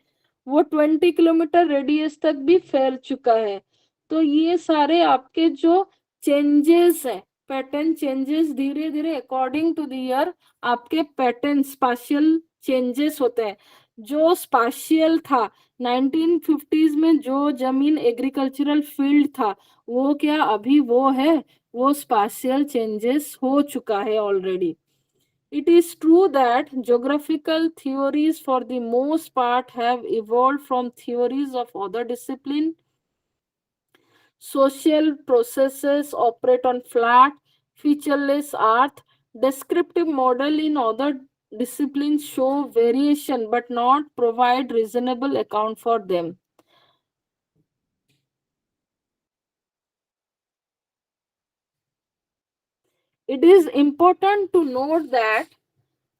वो 20 किलोमीटर रेडियस तक भी फैल चुका है। तो ये सारे आपके जो चेंजेस है, पैटर्न चेंजेस, धीरे धीरे अकॉर्डिंग टू द ईयर आपके पैटर्न स्पाशियल चेंजेस होते हैं। जो स्पाशियल था 1950s में, जो जमीन एग्रीकल्चरल फील्ड था, वो क्या अभी वो है? वो स्पाशियल चेंजेस हो चुका है already. It is true that geographical theories for the most part have evolved from theories of other discipline. Social processes operate on flat, featureless earth. Descriptive model in other disciplines show variation but not provide reasonable account for them. It is important to note that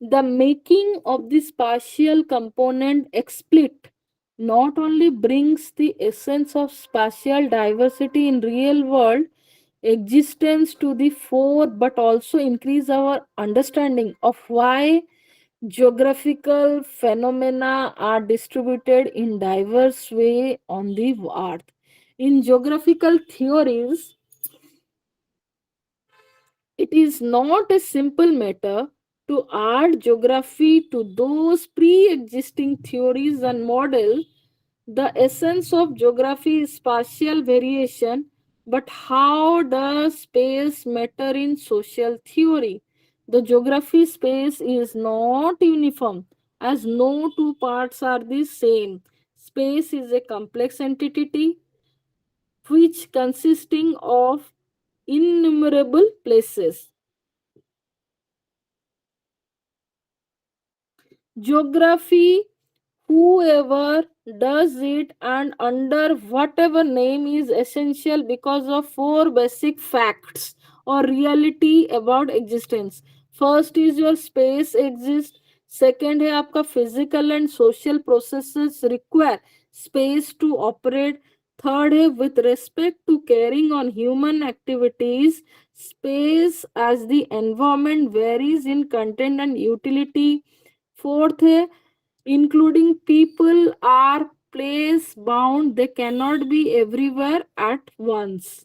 the making of the spatial component explicit not only brings the essence of spatial diversity in real world existence to the fore, but also increase our understanding of why geographical phenomena are distributed in diverse way on the earth. In geographical theories, it is not a simple matter to add geography to those pre-existing theories and models. The essence of geography is spatial variation, but how does space matter in social theory? The geography space is not uniform, as no two parts are the same. Space is a complex entity which consisting of innumerable places. Geography, whoever does it and under whatever name, is essential because of four basic facts or reality about existence. First is your space exists. Second है आपका physical and social processes require space to operate. Third है with respect to carrying on human activities, space as the environment varies in content and utility. Fourth है including people are place bound, they cannot be everywhere at once.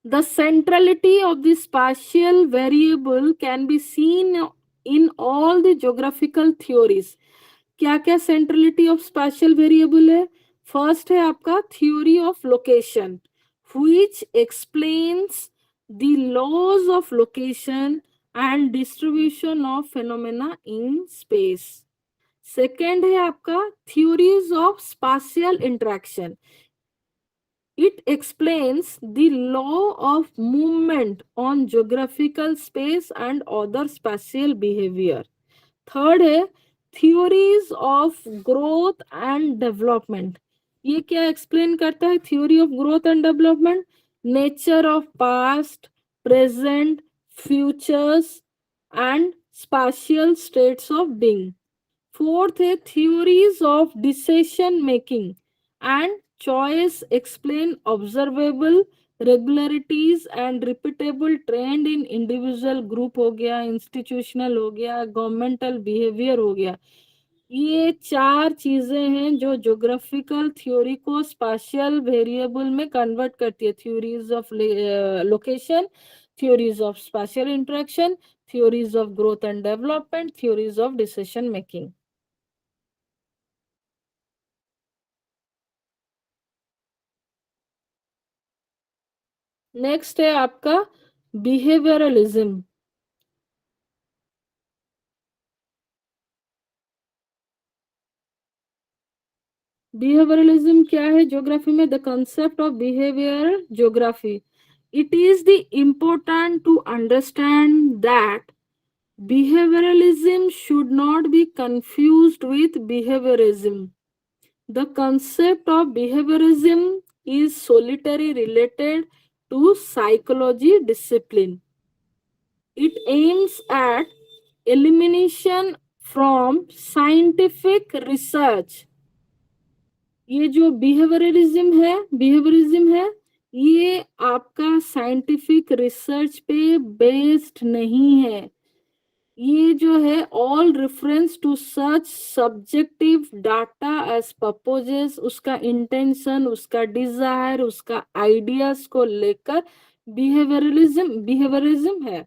The centrality of the spatial variable can be seen in all the geographical theories. क्या क्या centrality of spatial variable है? First है आपका theory of location, which explains the laws of location and distribution of phenomena in space. Second है आपका theories of spatial interaction. It explains the law of movement on geographical space and other spatial behavior. Third है theories of growth and development. ये क्या explain करता है? Theory of growth and development, nature of past, present, futures and spatial states of being. Fourth है theories of decision making and choice, explain observable regularities and repeatable trend in individual group हो गया, institutional हो गया, governmental behavior हो गया. ये चार चीजें हैं जो ज्योग्राफिकल थ्योरी को स्पाशियल वेरिएबल में कन्वर्ट करती है. Theories of location, theories of spatial interaction, theories of growth and development, theories of decision making. Next है आपका बिहेवियरलिज्म. बिहेवियरलिज्म क्या है ज्योग्राफी में? The concept of behaviour geography. It is the important to understand that behavioralism should not be confused with behaviorism. The concept of behaviorism is solely related to psychology discipline. It aims at elimination from scientific research. ये जो behaviourism है, ये आपका scientific research पे based नहीं है। ये जो है all reference to such subjective data as purposes, उसका इंटेंशन, उसका डिजायर, उसका आइडियाज को लेकर बिहेवियरिज्म है।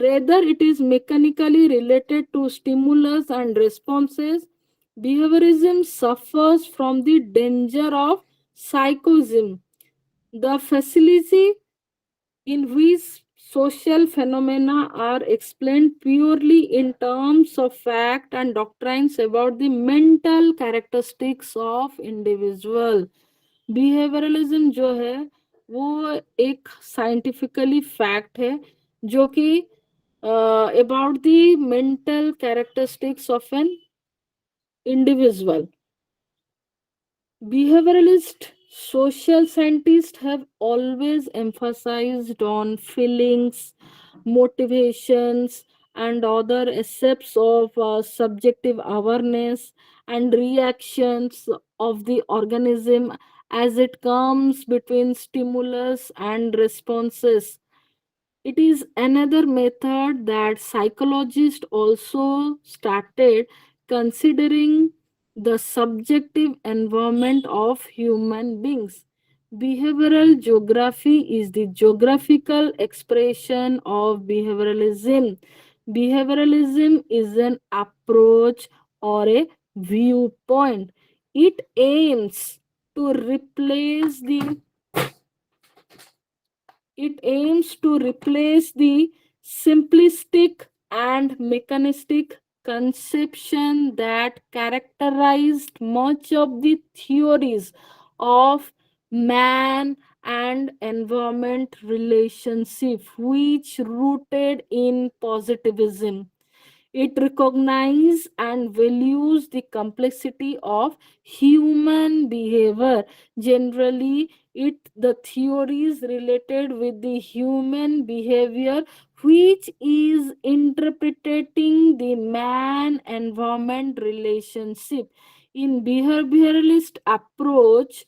Rather, it is mechanically related to stimulus and responses. Behaviorism suffers from the danger of psychism, the facility in which social phenomena are explained purely in terms of fact and doctrines about the mental characteristics of individual. Behavioralism जो है वो एक scientifically fact है जो कि about the mental characteristics of an individual. Behavioralist social scientists have always emphasized on feelings, motivations, and other aspects of subjective awareness and reactions of the organism as it comes between stimulus and responses. It is another method that psychologists also started considering the subjective environment of human beings. Behavioral geography is the geographical expression of behavioralism. Behavioralism is an approach or a viewpoint. It aims to replace the it aims to replace the simplistic and mechanistic conception that characterized much of the theories of man and environment relationship, which rooted in positivism. It recognizes and values the complexity of human behavior. Generally, the theories related with the human behavior, which is interpreting the man environment relationship. In behavioralist approach,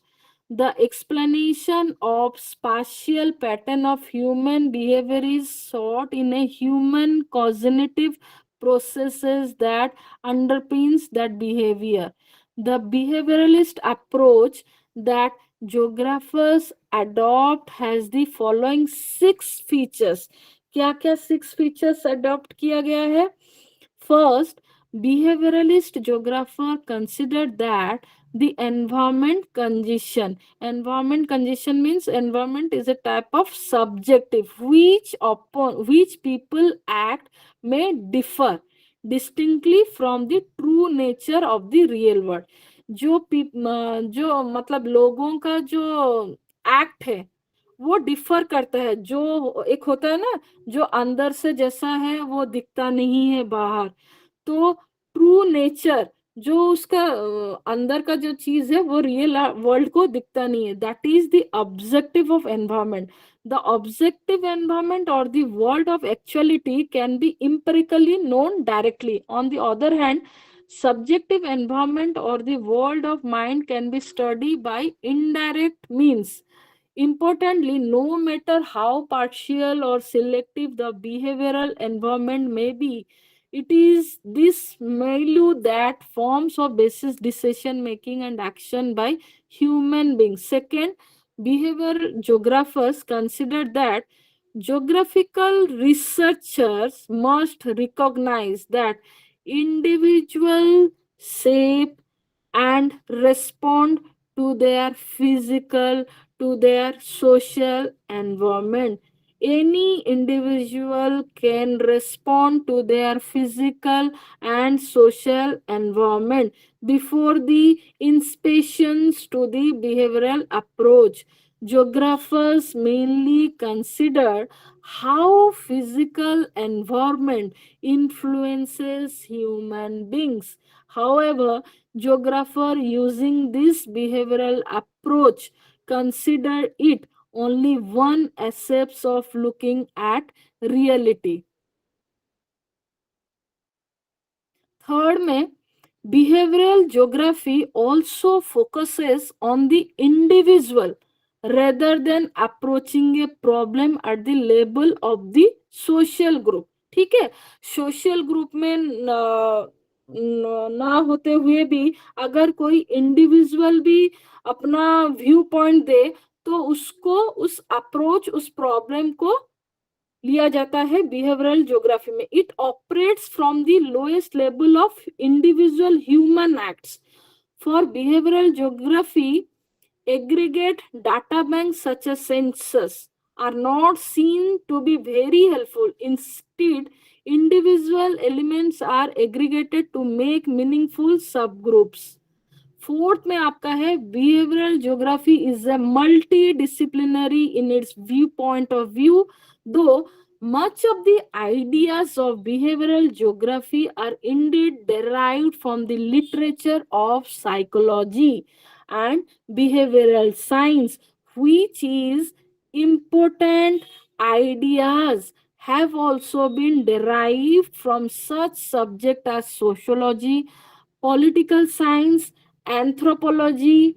the explanation of spatial pattern of human behavior is sought in a human cognitive processes that underpins that behavior. The behavioralist approach that geographers adopt has the following 6 features. क्या क्या 6 features adopt किया गया है? First, behavioralist geographer considered that the environment condition means environment is a type of subjective which people act may differ distinctly from the true nature of the real world. जो मतलब लोगों का जो act है वो डिफर करता है। जो एक होता है ना, जो अंदर से जैसा है वो दिखता नहीं है बाहर, तो ट्रू नेचर जो उसका अंदर का जो चीज है वो रियल वर्ल्ड को दिखता नहीं है। That is the objective of environment. The objective environment और the world of actuality can be empirically known directly. On the other hand, subjective environment or the world of mind can be studied by indirect means. Importantly, no matter how partial or selective the behavioral environment may be, it is this milieu that forms or basis decision making and action by human beings. Second, behavior geographers consider that geographical researchers must recognize that individual shape and respond to their physical, to their social environment. Any individual can respond to their physical and social environment before the inspections to the behavioral approach. Geographers mainly consider how physical environment influences human beings. However, geographer using this behavioral approach consider it only one aspect of looking at reality. Third में Behavioral geography also focuses on the individual rather than approaching a problem at the level of the social group. ठीक है, social group में ना होते हुए भी अगर कोई इंडिविजुअल भी अपना व्यू पॉइंट दे तो उसको उस अप्रोच उस प्रॉब्लम को लिया जाता है बिहेवियरल ज्योग्राफी में. It operates from the lowest level of individual human acts. For behavioural geography, aggregate data banks such as census are not seen to be very helpful. Instead, individual elements are aggregated to make meaningful subgroups. Fourth में आपका है behavioural geography is a multi disciplinary in its view point of view. दो much of the ideas of behavioral geography are indeed derived from the literature of psychology and behavioral science, which is important. Ideas have also been derived from such subjects as sociology, political science, anthropology,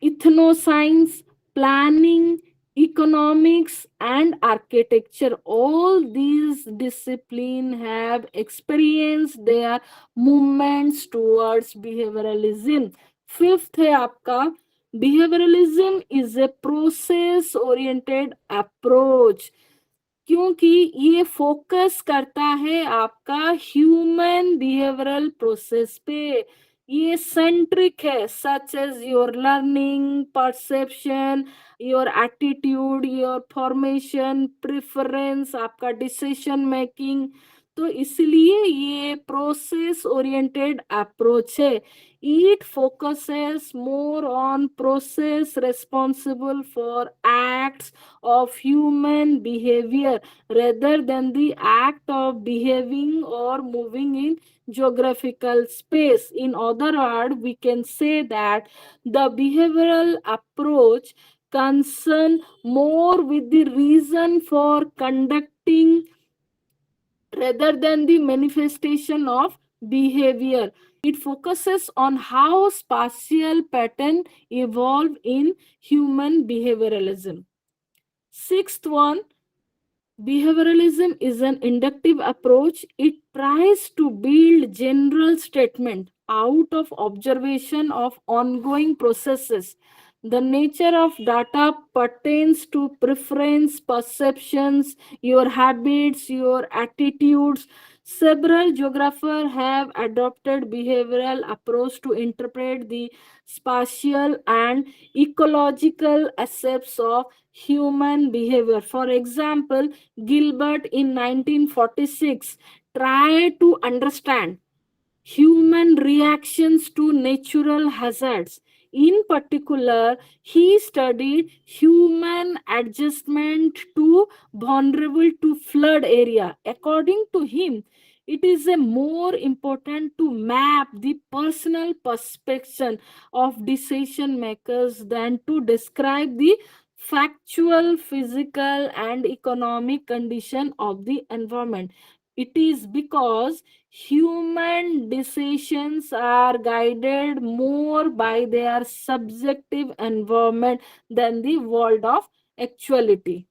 ethnoscience, planning, economics, and architecture. All these disciplines have experienced their movements towards behavioralism. Fifth है आपका behavioralism is a process oriented approach, क्योंकि ये focus करता है आपका human behavioural process पे. ये centric है, such as your learning, perception, your attitude, your formation, preference, आपका डिसीजन मेकिंग. तो इसलिए ये प्रोसेस ओरिएंटेड अप्रोच है. It focuses more on process responsible for acts of human behavior rather than the act of behaving or moving in geographical space. In other words, we can say that the behavioral approach concern more with the reason for conducting rather than the manifestation of behavior. It focuses on how spatial pattern evolve in human behavioralism. Sixth one, behavioralism is an inductive approach. It tries to build general statement out of observation of ongoing processes. The nature of data pertains to preference, perceptions, your habits, your attitudes. Several geographers have adopted behavioral approach to interpret the spatial and ecological aspects of human behavior. For example, Gilbert in 1946 tried to understand human reactions to natural hazards. In particular, he studied human adjustment to vulnerable to flood area. According to him, it is a more important to map the personal perception of decision makers than to describe the factual, physical, and economic condition of the environment. It is because human decisions are guided more by their subjective environment than the world of actuality.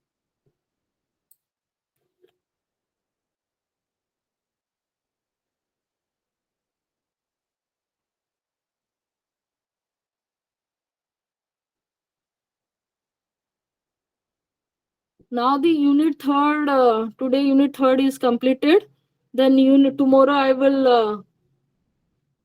Now the unit third, today unit third is completed. Then tomorrow I will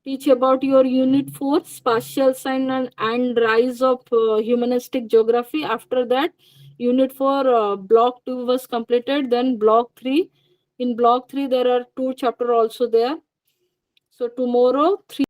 teach about your unit 4, spatial science and rise of humanistic geography. After that, unit 4 block 2 was completed. Then block 3. In block 3 there are 2 chapters also there. So tomorrow 3